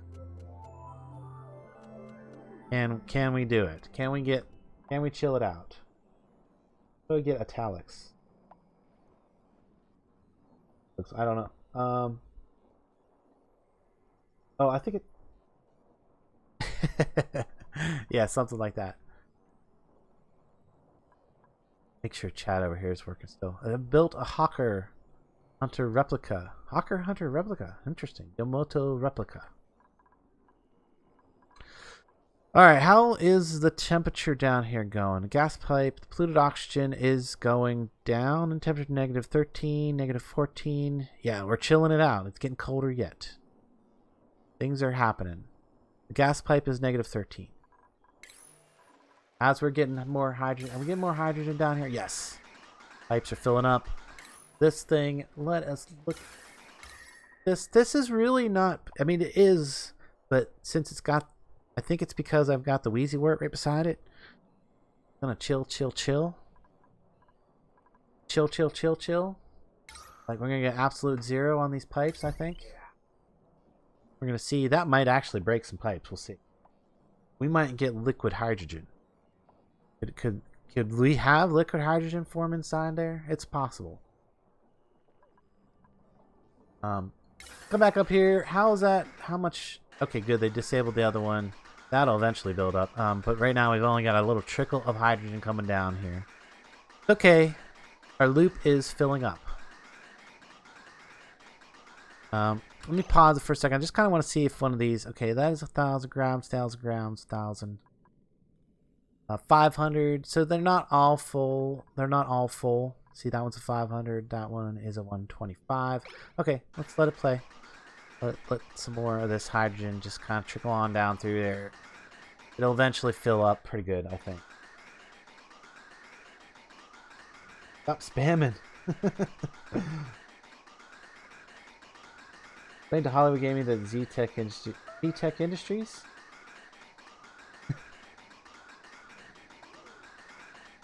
A: And can we do it? Can we chill it out? How do we get italics? I don't know. Oh, I think it. Yeah, something like that. Make sure chat over here is working still. I built a hawker. Hunter replica. Hawker Hunter replica. Interesting. Yomoto replica. Alright, how is the temperature down here going? The gas pipe, the polluted oxygen is going down in temperature, negative 13, negative 14. Yeah, we're chilling it out. It's getting colder yet. Things are happening. The gas pipe is negative 13. As we're getting more hydrogen, are we getting more hydrogen down here? Yes. Pipes are filling up. This thing, let us look. This is really not, I mean, it is, but since it's got, I think it's because I've got the Wheezy wort right beside it. I'm gonna chill. Chill. Like, we're gonna get absolute zero on these pipes, I think. We're gonna see, that might actually break some pipes, we'll see. We might get liquid hydrogen. Could we have liquid hydrogen form inside there? It's possible. Come back up here. How is that? How much? Okay, good. They disabled the other one. That'll eventually build up. But right now we've only got a little trickle of hydrogen coming down here. Okay. Our loop is filling up. Let me pause it for a second. I just kind of want to see if one of these... Okay, that is 1,000 grams, 1,000. 500. So they're not all full. They're not all full. See, that one's a 500. That one is a 125. Okay, let's let it play. Let some more of this hydrogen just kind of trickle on down through there. It'll eventually fill up pretty good, I think. Stop spamming. Explain to Hollywood Gaming that Z-Tech Industries?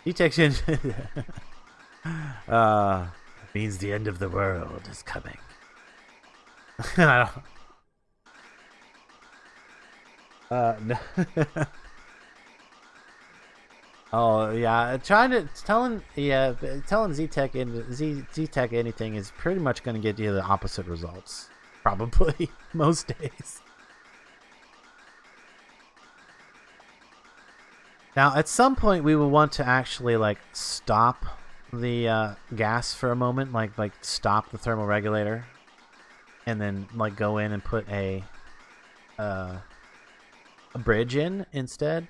A: Z-Tech means the end of the world is coming. I don't... no. Oh yeah, telling Z-Tech anything is pretty much going to get you the opposite results, probably most days. Now, at some point, we will want to actually like stop the gas for a moment, like stop the thermal regulator, and then like go in and put a bridge in instead.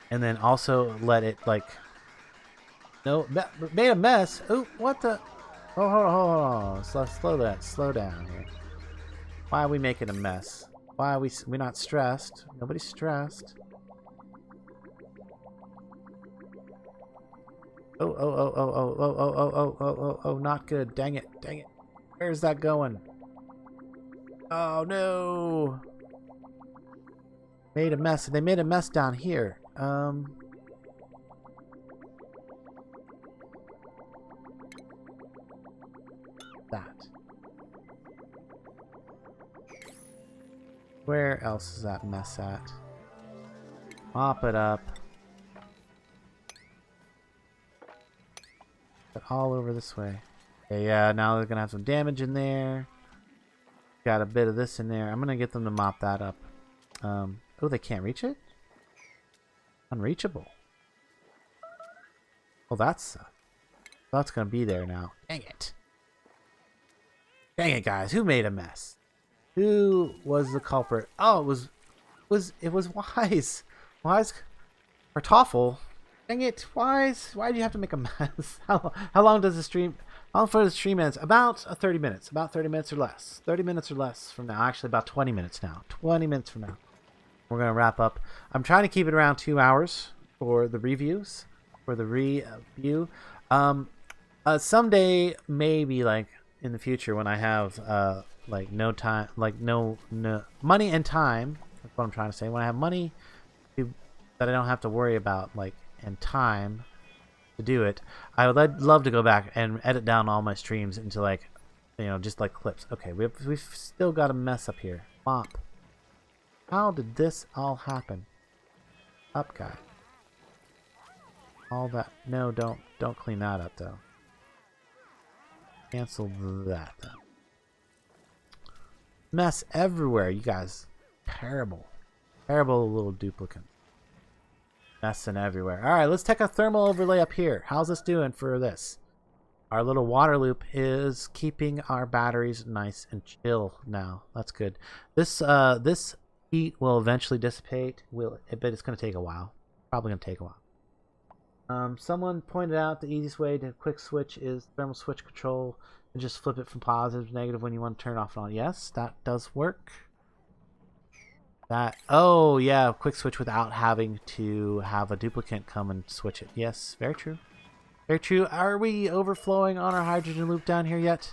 A: And then also let it like... No, made a mess. Oh, what the... Oh, hold on. Slow down here. Why are we making a mess? Why are we not stressed? Nobody's stressed. Oh, not good. Dang it. Where's that going? Oh, no. Made a mess. They made a mess down here. That. Where else is that mess at? Mop it up. But all over this way. Okay, yeah, now they're gonna have some damage in there. Got a bit of this in there. I'm gonna get them to mop that up. Oh, they can't reach it? Unreachable. Well, that's gonna be there now. Dang it. Dang it, guys. Who made a mess? Who was the culprit? Oh, it was Wise. Wise or Toffel. Dang it, Wise. Why did you have to make a mess? How long does the stream? How long for the stream ends? About 30 minutes. About 30 minutes or less. 30 minutes or less from now. Actually, about 20 minutes now. 20 minutes from now. We're going to wrap up. I'm trying to keep it around 2 hours for the reviews. For the review. Someday, maybe like in the future when I have like no time, like no money and time. That's what I'm trying to say. When I have money that I don't have to worry about, like, and time to do it, I would love to go back and edit down all my streams into like, you know, just like clips. Okay, we've still got a mess up here. Mop. How did this all happen? Up, guy. All that. No, don't clean that up though. Cancel that though. Mess everywhere, you guys. Terrible little duplicate. Messing everywhere. All right, let's take a thermal overlay up here. How's this doing for this? Our little water loop is keeping our batteries nice and chill now. That's good. This heat will eventually dissipate. But it's going to take a while. Probably going to take a while. Someone pointed out the easiest way to quick switch is thermal switch control. And just flip it from positive to negative when you want to turn it off and on. Yes, that does work. Oh yeah, quick switch without having to have a duplicate come and switch it. Yes, very true. Very true. Are we overflowing on our hydrogen loop down here yet?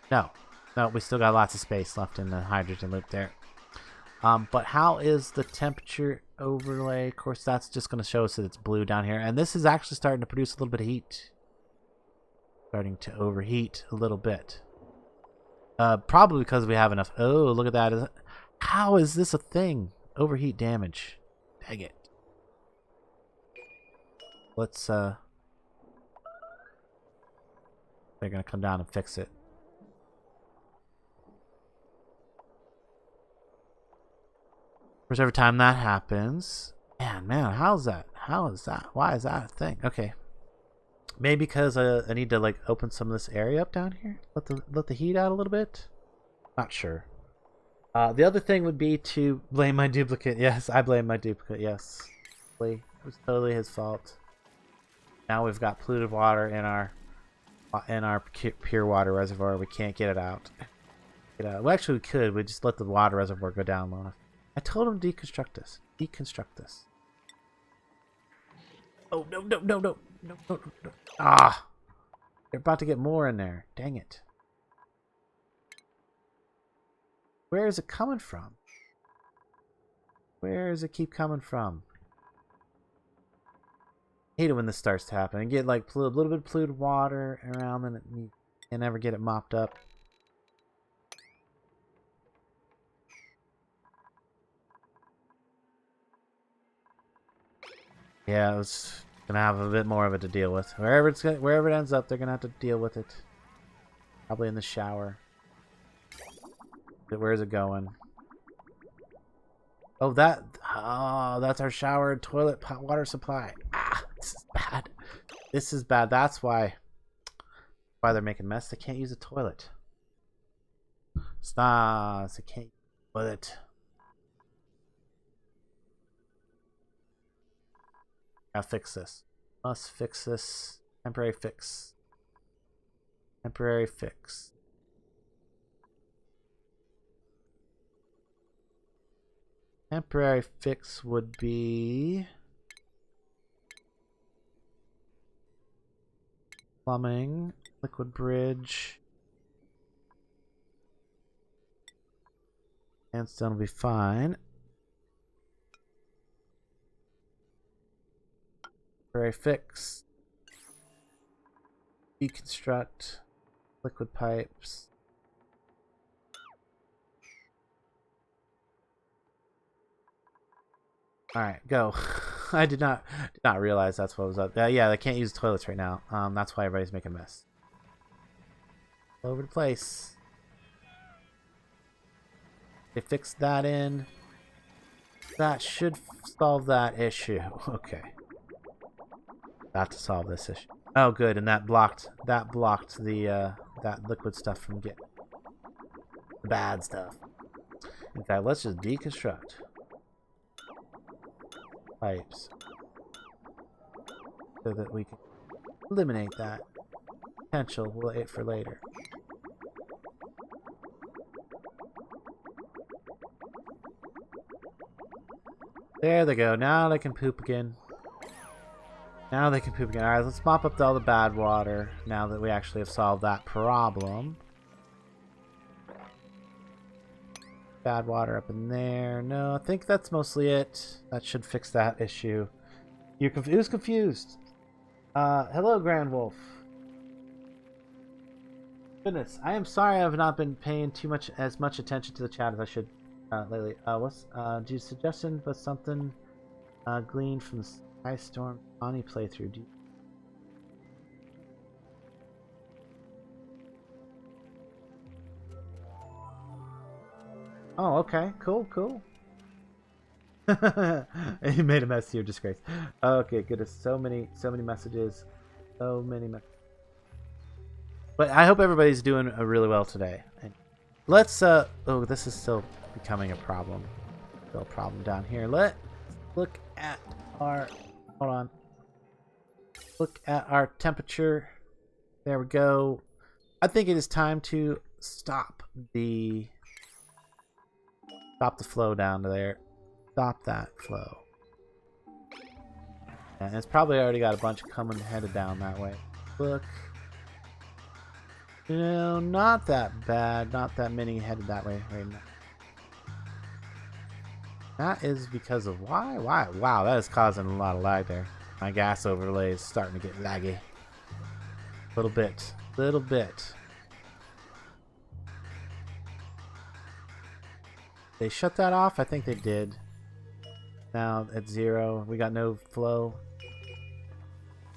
A: No. No, we still got lots of space left in the hydrogen loop there. But how is the temperature overlay? Of course, that's just going to show us that it's blue down here. And this is actually starting to produce a little bit of heat. Starting to overheat a little bit. Probably because we have enough. Oh, look at that. How is this a thing? Overheat damage. Dang it. Let's, they're going to come down and fix it. Of course, every time that happens... Man, how's that? How is that? Why is that a thing? Okay. Maybe because I need to, like, open some of this area up down here? Let the heat out a little bit? Not sure. The other thing would be to blame my duplicate. Yes, I blame my duplicate. Yes. It was totally his fault. Now we've got polluted water in our pure water reservoir. We can't get it out. Well, actually, we could. We just let the water reservoir go down low enough. I told him to deconstruct this. Deconstruct this. Oh, no. Ah! They're about to get more in there. Dang it. Where is it coming from? Where does it keep coming from? I hate it when this starts to happen. And get like a little bit of polluted water around and you can never get it mopped up. Yeah, it's gonna have a bit more of it to deal with. Wherever it ends up, they're gonna have to deal with it. Probably in the shower. Where is it going? Oh, that's our shower and toilet hot water supply. Ah, this is bad. This is bad. That's why they're making a mess. They can't use a toilet. Stop. They can't use a toilet. Gotta fix this. Must fix this. Temporary fix. Temporary fix. Temporary fix would be plumbing, liquid bridge, sandstone will be fine. Temporary fix, deconstruct, liquid pipes. Alright, go. I did not realize that's what was up. Yeah, they can't use toilets right now. That's why everybody's making a mess. All over the place. They fixed that in. That should solve that issue. Okay. Got to solve this issue. Oh, good, and that blocked the that liquid stuff from getting the bad stuff. In fact, let's just deconstruct pipes so that we can eliminate that potential for later. There they go. Now they can poop again. Now they can poop again. Alright, let's mop up all the bad water now that we actually have solved that problem. Bad water up in there. No, I think that's mostly it. That should fix that issue. Who's confused? Hello, Grand Wolf. Goodness, I am sorry I have not been paying as much attention to the chat as I should lately. Do you suggestion but something gleaned from the Sky Storm Bonnie playthrough? Oh, okay. Cool. You made a mess here, disgrace. Okay, goodness. So many messages. So many messages. But I hope everybody's doing really well today. And let's oh, this is still becoming a problem. Still a problem down here. Let's look at our hold on. Look at our temperature. There we go. I think it is time to stop the flow down to there. Stop that flow. And it's probably already got a bunch coming headed down that way. Look. You know, not that bad. Not that many headed that way right now. That is because of why? Why? Wow, that is causing a lot of lag there. My gas overlay is starting to get laggy. Little bit. Little bit. They shut that off? I think they did. Now at 0. We got no flow.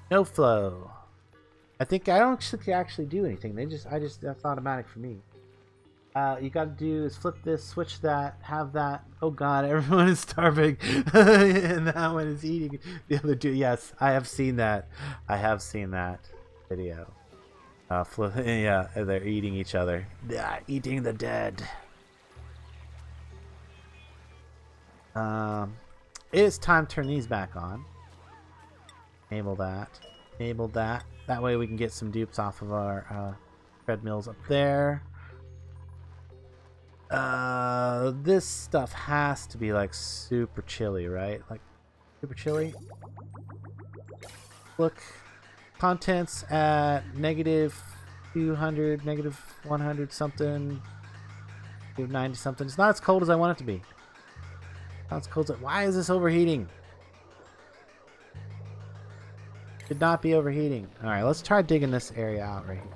A: No flow. I think I don't actually do anything. That's automatic for me. You gotta do is flip this, switch that, have that. Oh god, everyone is starving. And that one is eating the other two. Yes, I have seen that. I have seen that video. Yeah, they're eating each other. Yeah, eating the dead. It is time to turn these back on. Enable that. Enable that. That way we can get some dupes off of our treadmills up there. This stuff has to be like super chilly, right? Like super chilly. Look, contents at -200, -100 something, -90 something. It's not as cold as I want it to be. Not as cold as why is this overheating? Should not be overheating. All right, let's try digging this area out right here.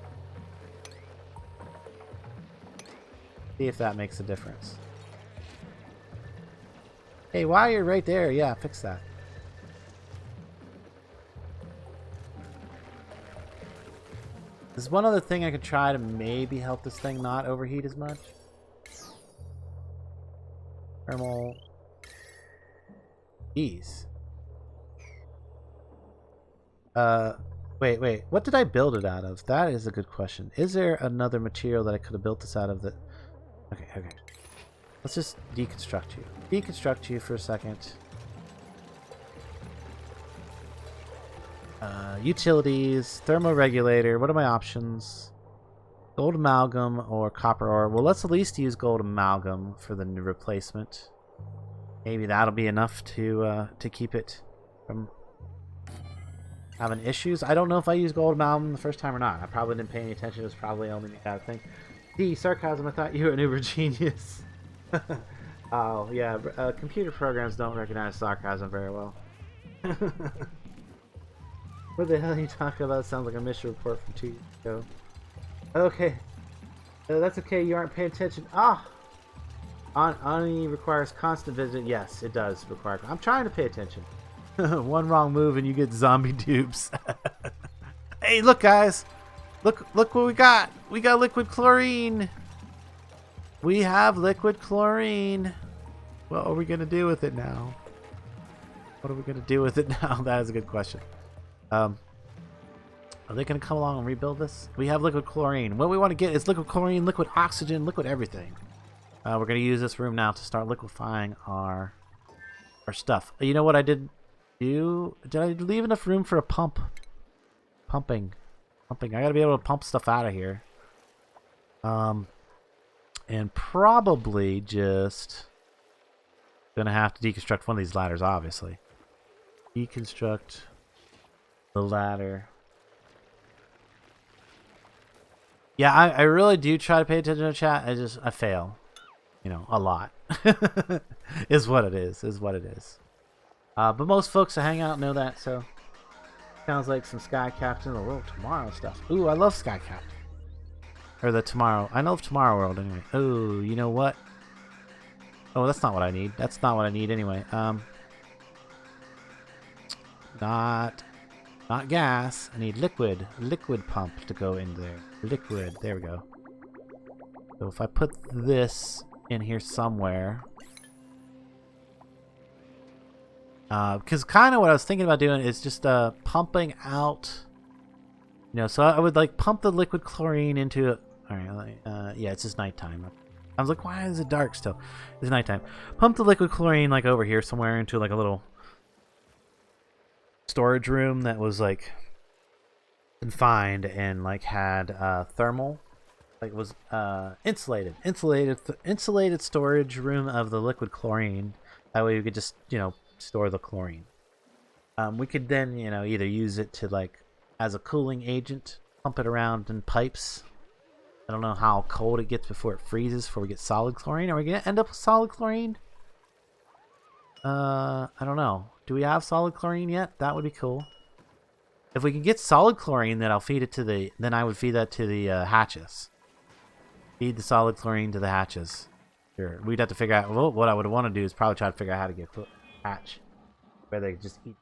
A: See if that makes a difference. Hey, while you're right there, yeah, fix that. There's one other thing I could try to maybe help this thing not overheat as much. Thermal. Jeez. Wait. What did I build it out of? That is a good question. Is there another material that I could have built this out of that... Okay. Let's just deconstruct you. Deconstruct you for a second. Utilities, thermoregulator. What are my options? Gold amalgam or copper ore. Well, let's at least use gold amalgam for the replacement. Maybe that'll be enough to keep it from having issues. I don't know if I used gold amalgam the first time or not. I probably didn't pay any attention. It was probably only me kind of thing. Sarcasm, I thought you were an uber genius. Oh, yeah. Computer programs don't recognize sarcasm very well. What the hell are you talking about? Sounds like a mission report from 2 years ago. Okay. That's okay. You aren't paying attention. Ah! Oni requires constant visit. Yes, it does require... I'm trying to pay attention. One wrong move and you get zombie dupes. Hey, look, guys. Look what we got. We got liquid chlorine. We have liquid chlorine. What are we going to do with it now? What are we going to do with it now? That is a good question. Are they going to come along and rebuild this? We have liquid chlorine. What we want to get is liquid chlorine, liquid oxygen, liquid everything. We're going to use this room now to start liquefying our stuff. You know what I did do? Did I leave enough room for a pump? Pumping. I got to be able to pump stuff out of here. And probably just going to have to deconstruct one of these ladders, obviously. Deconstruct the ladder. Yeah, I really do try to pay attention to chat. I fail. You know, a lot. Is what it is. But most folks that hang out know that, so sounds like some Sky Captain of the World Tomorrow stuff. Ooh, I love Sky Captain. Or the Tomorrow. I love Tomorrow World anyway. Oh, you know what? Oh, that's not what I need. That's not what I need anyway. Not gas. I need liquid. Liquid pump to go in there. Liquid. There we go. So if I put this in here somewhere. Because kind of what I was thinking about doing is just pumping out You know, so I would like pump the liquid chlorine into it. All right, yeah, it's just nighttime. I was like, why is it dark still? It's nighttime. Pump the liquid chlorine like over here somewhere into like a little storage room that was like confined and like had thermal, like it was insulated storage room of the liquid chlorine. That way we could just, you know, store the chlorine. We could then, you know, either use it to like as a cooling agent, pump it around in pipes. I don't know how cold it gets before it freezes before we get solid chlorine. Are we gonna end up with solid chlorine? I don't know. Do we have solid chlorine yet? That would be cool. If we can get solid chlorine, then I'll feed it to the. Then I would feed that to the hatches. Feed the solid chlorine to the hatches. Sure. We'd have to figure out. Well, what I would want to do is probably try to figure out how to get hatch where they just eat.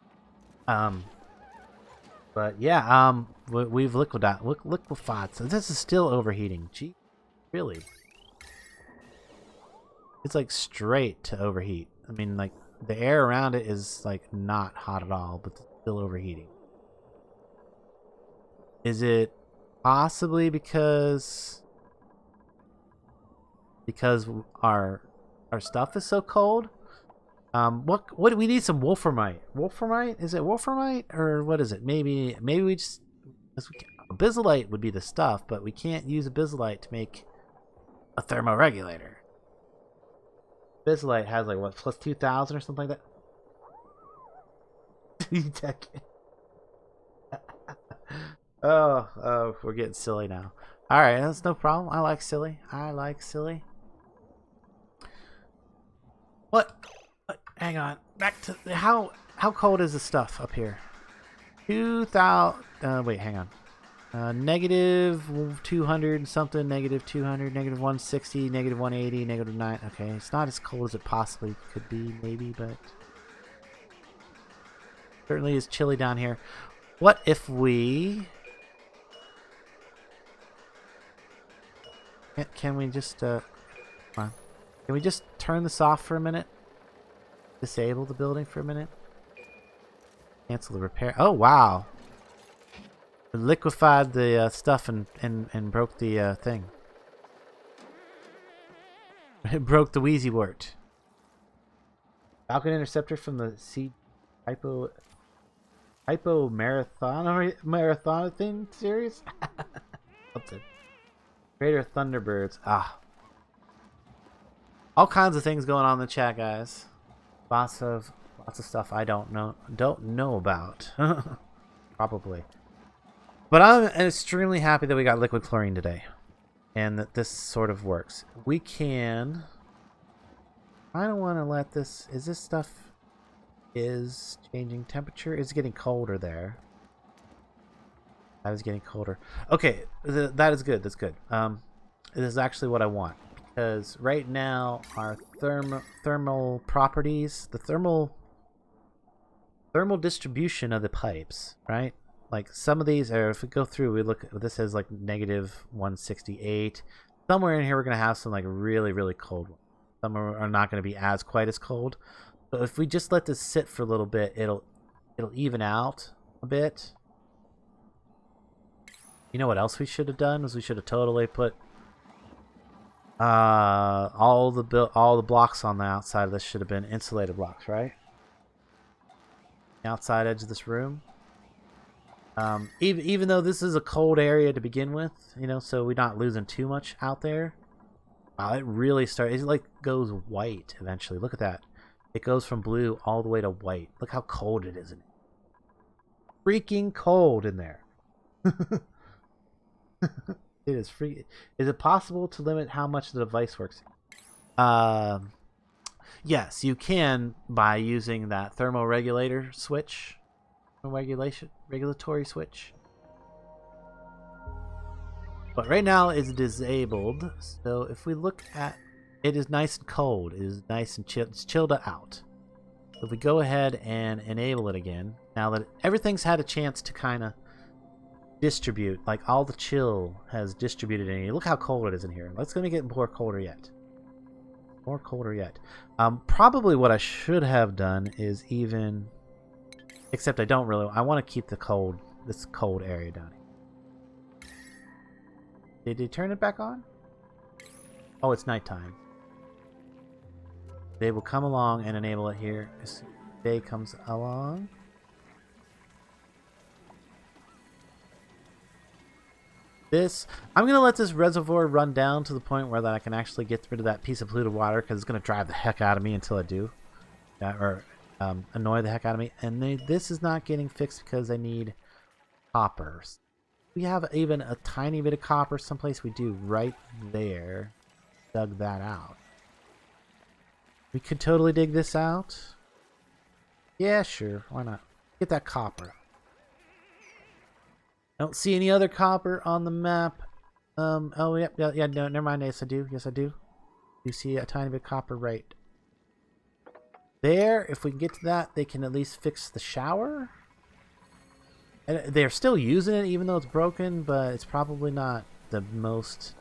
A: But yeah, we've liquefied. So this is still overheating. Gee, really? It's like straight to overheat. I mean, like the air around it is like not hot at all, but still overheating. Is it possibly because our stuff is so cold? What do we need? Some wolframite. Wolframite? Is it wolframite or what is it? Maybe we just abyssalite would be the stuff, but we can't use abyssalite to make a thermoregulator. Abyssalite has like what, plus 2,000 or something like that. Oh, we're getting silly now. All right, that's no problem. I like silly. What? Hang on. Back to how cold is the stuff up here? 2,000. Wait, hang on. Negative 200 something. Negative 200. Negative 160. Negative 180. Negative 9. Okay, it's not as cold as it possibly could be, maybe, but certainly is chilly down here. What if we? Can we just come on? Can we just turn this off for a minute? Disable the building for a minute. Cancel the repair. Oh wow! It liquefied the stuff and broke the thing. It broke the Wheezy wort. Falcon interceptor from the sea hypo marathon series. Something. Greater Thunderbirds. Ah. All kinds of things going on in the chat, guys. Lots of stuff I don't know about. Probably. But I'm extremely happy that we got liquid chlorine today. And that this sort of works. We can. I don't want to let this. Is this stuff is changing temperature? It's getting colder there. That is getting colder. Okay, that is good. That's good. This is actually what I want, because right now our thermal properties, the thermal distribution of the pipes, right? Like some of these are, if we go through, we look. This is like negative 168. Somewhere in here we're gonna have some like really cold ones. Some are not gonna be as quite as cold. So if we just let this sit for a little bit, it'll even out a bit. You know what else we should have done? Was we should have totally put all the blocks on the outside of this should have been insulated blocks, right? The outside edge of this room. Even though this is a cold area to begin with, you know, so we're not losing too much out there. Wow, it really starts. It like goes white eventually. Look at that. It goes from blue all the way to white. Look how cold it is in it. Freaking cold in there. It is free. Is it possible to limit how much the device works? Yes, you can by using that thermoregulator switch, regulatory switch. But right now it's disabled. So if we look at it, is nice and cold. It is nice and chill. It's chilled out. So if we go ahead and enable it again, now that everything's had a chance to kind of distribute, like all the chill has distributed in here. Look how cold it is in here. Let's gonna get more colder yet. More colder yet. Probably what I should have done is even, except I don't really. I want to keep this cold area down here. Did they turn it back on? Oh, it's nighttime. They will come along and enable it here as soon as day comes along. I'm going to let this reservoir run down to the point where that I can actually get rid of that piece of polluted water, because it's going to drive the heck out of me until I do. Or annoy the heck out of me. And this is not getting fixed because I need coppers. We have even a tiny bit of copper someplace. We do right there. Dug that out. We could totally dig this out. Yeah, sure. Why not? Get that copper. I don't see any other copper on the map. Oh, yeah, no, never mind. Yes, I do. Yes, I do. You see a tiny bit of copper right there. If we can get to that, they can at least fix the shower. And they're still using it, even though it's broken, but it's probably not the most...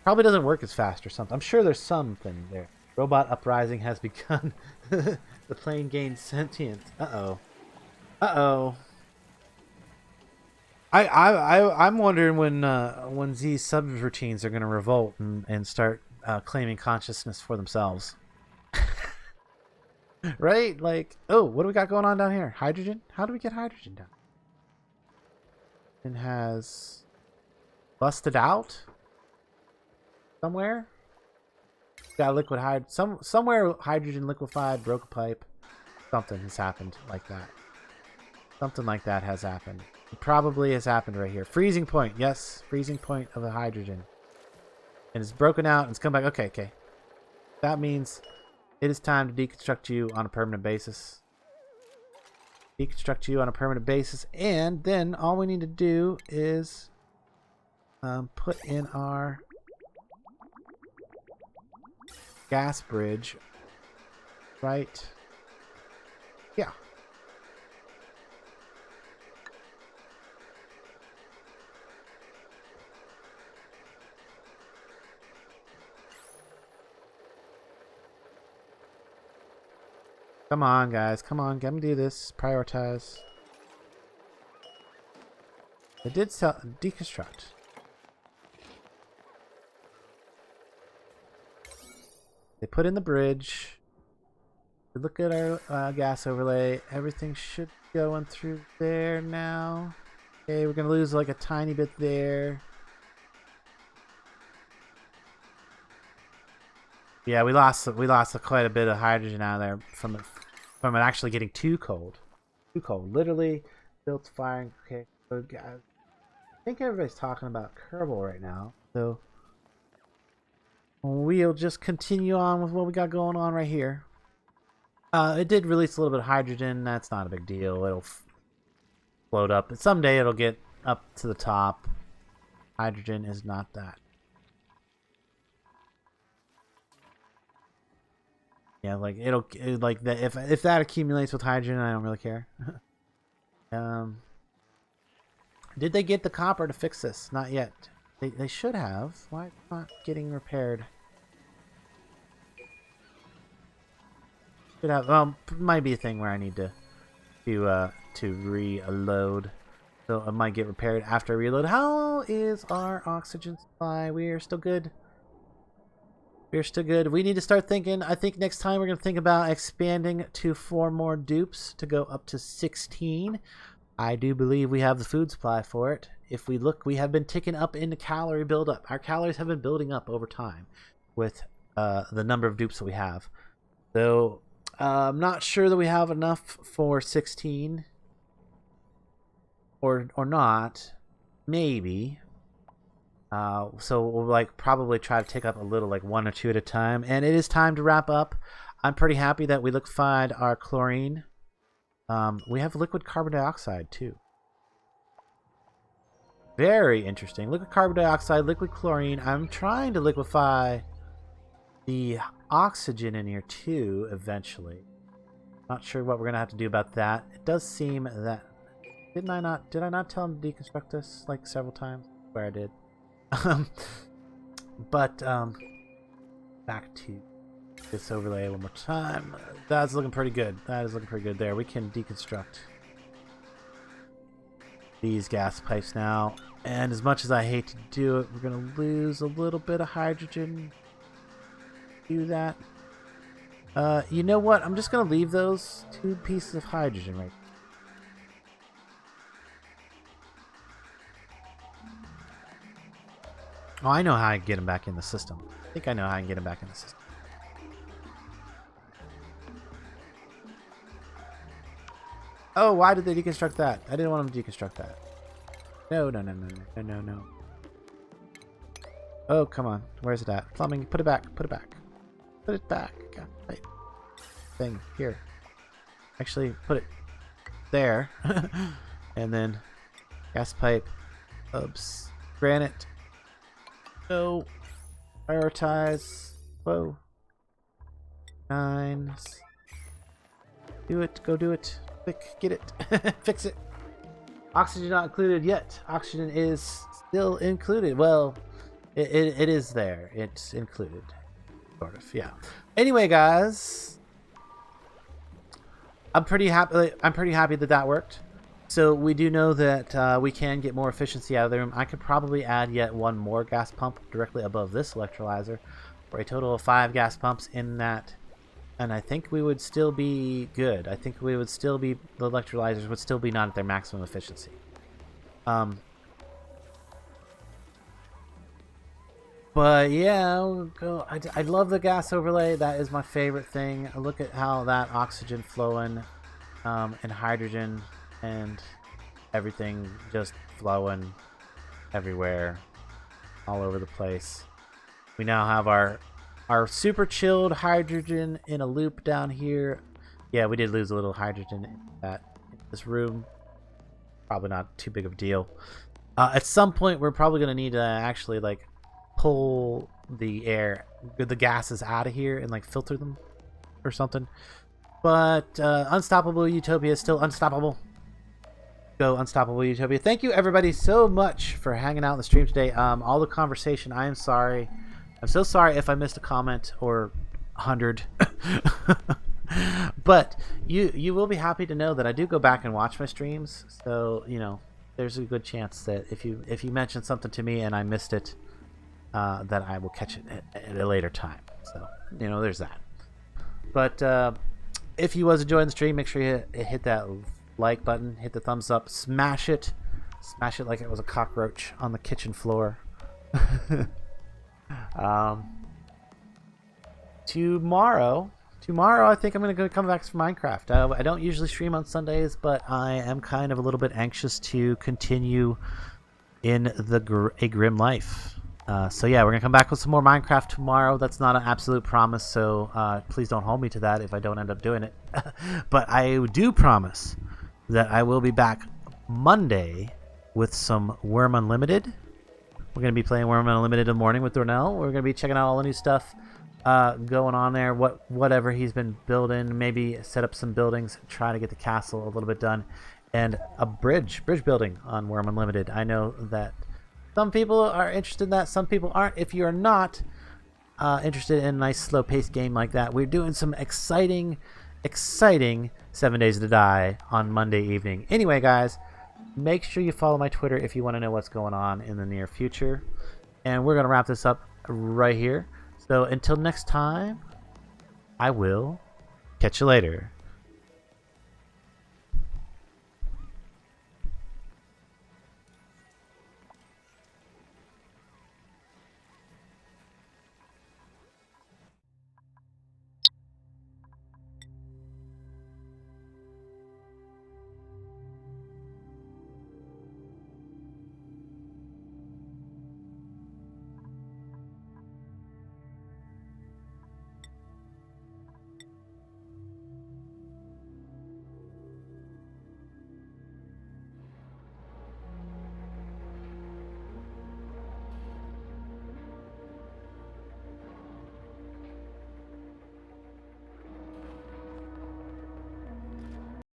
A: Probably doesn't work as fast or something. I'm sure there's something there. Robot uprising has begun. The plane gained sentience. Uh-oh. Uh-oh. I'm wondering when these subroutines are going to revolt and start claiming consciousness for themselves. Right? Like, oh, what do we got going on down here? Hydrogen? How do we get hydrogen down? It has busted out somewhere. Got liquid somewhere hydrogen liquefied, broke a pipe. Something has happened like that. Something like that has happened. It probably has happened right here. Freezing point. Yes, freezing point of the hydrogen. And it's broken out and it's come back. Okay. That means it is time to deconstruct you on a permanent basis. Deconstruct you on a permanent basis. And then all we need to do is put in our gas bridge right. Yeah. Come on, guys. Come on. Get me do this. Prioritize. It did deconstruct. They put in the bridge. We look at our gas overlay. Everything should go on through there now. Okay, we're going to lose like a tiny bit there. Yeah, we lost quite a bit of hydrogen out of there from it actually getting too cold. Too cold. Literally built firing. Okay, so I think everybody's talking about Kerbal right now. So we'll just continue on with what we got going on right here. It did release a little bit of hydrogen. That's not a big deal. It'll float up. Someday it'll get up to the top. Hydrogen is not that. Yeah, like like that. If that accumulates with hydrogen, I don't really care. Did they get the copper to fix this? Not yet. They should have. Why it's not getting repaired? Should have. Well, might be a thing where I need to reload, so it might get repaired after I reload. How is our oxygen supply? We are still good. We're still good. We need to start thinking. I think next time we're going to think about expanding to 4 more dupes to go up to 16. I do believe we have the food supply for it. If we look, we have been ticking up into calorie buildup. Our calories have been building up over time with the number of dupes that we have. So I'm not sure that we have enough for 16 or not. Maybe. So we'll like probably try to take up a little, like 1 or 2 at a time. And it is time to wrap up. I'm pretty happy that we liquefied our chlorine. We have liquid carbon dioxide too. Very interesting. Liquid carbon dioxide, liquid chlorine. I'm trying to liquefy the oxygen in here too eventually. Not sure what we're gonna have to do about that. It does seem that did I not tell him to deconstruct this like several times? Where I did. But back to this overlay one more time. That's looking pretty good. That is looking pretty good there. We can deconstruct. these gas pipes now. And as much as I hate to do it, we're going to lose a little bit of hydrogen. Do that. You know what? I'm just going to leave those 2 pieces of hydrogen right. Oh, I know how I can get them back in the system. I think I know how I can get them back in the system. Oh, why did they deconstruct that? I didn't want them to deconstruct that. No. Oh, come on. Where's it at? Plumbing. Put it back. Put it back. Put it back. God, wait. Thing. Here. Actually, put it there. And then gas pipe. Oops. Granite. No. Prioritize. Whoa. 9. Do it. Go do it. Quick. Get it. Fix it. Oxygen not included yet. Oxygen is still included. Well, it is there. It's included. Sort of. Yeah. Anyway, guys. I'm pretty happy that that worked. So we do know that we can get more efficiency out of the room. I could probably add yet 1 more gas pump directly above this electrolyzer for a total of 5 gas pumps in that. And I think we would still be good. I think we would still be, the electrolyzers would still be not at their maximum efficiency. But yeah, I love the gas overlay. That is my favorite thing. Look at how that oxygen flowing and hydrogen and everything just flowing everywhere, all over the place. We now have our super chilled hydrogen in a loop down here. Yeah, we did lose a little hydrogen in this room. Probably not too big of a deal. At some point, we're probably going to need to actually like pull the gases out of here and like filter them or something. But Unstoppable Utopia is still unstoppable. Go Unstoppable Utopia. Thank you everybody so much for hanging out in the stream today. All the conversation. I am sorry. I'm so sorry if I missed a comment or 100. But you will be happy to know that I do go back and watch my streams. So, you know, there's a good chance that if you mention something to me and I missed it, that I will catch it at a later time. So, you know, there's that. But if you was enjoying the stream, make sure you hit that like button, hit the thumbs up, smash it like it was a cockroach on the kitchen floor. Tomorrow I think I'm going to come back to Minecraft. I don't usually stream on Sundays, but I am kind of a little bit anxious to continue in a grim life. So yeah, we're going to come back with some more Minecraft tomorrow. That's not an absolute promise, so please don't hold me to that if I don't end up doing it. But I do promise that I will be back Monday with some Worm Unlimited. We're going to be playing Worm Unlimited in the morning with Dornell. We're going to be checking out all the new stuff going on there. Whatever he's been building. Maybe set up some buildings. Try to get the castle a little bit done. And a bridge building on Worm Unlimited. I know that some people are interested in that. Some people aren't. If you're not interested in a nice slow-paced game like that, we're doing some exciting 7 Days to Die on Monday evening. Anyway, guys, make sure you follow my Twitter if you want to know what's going on in the near future. And we're going to wrap this up right here. So until next time, I will catch you later.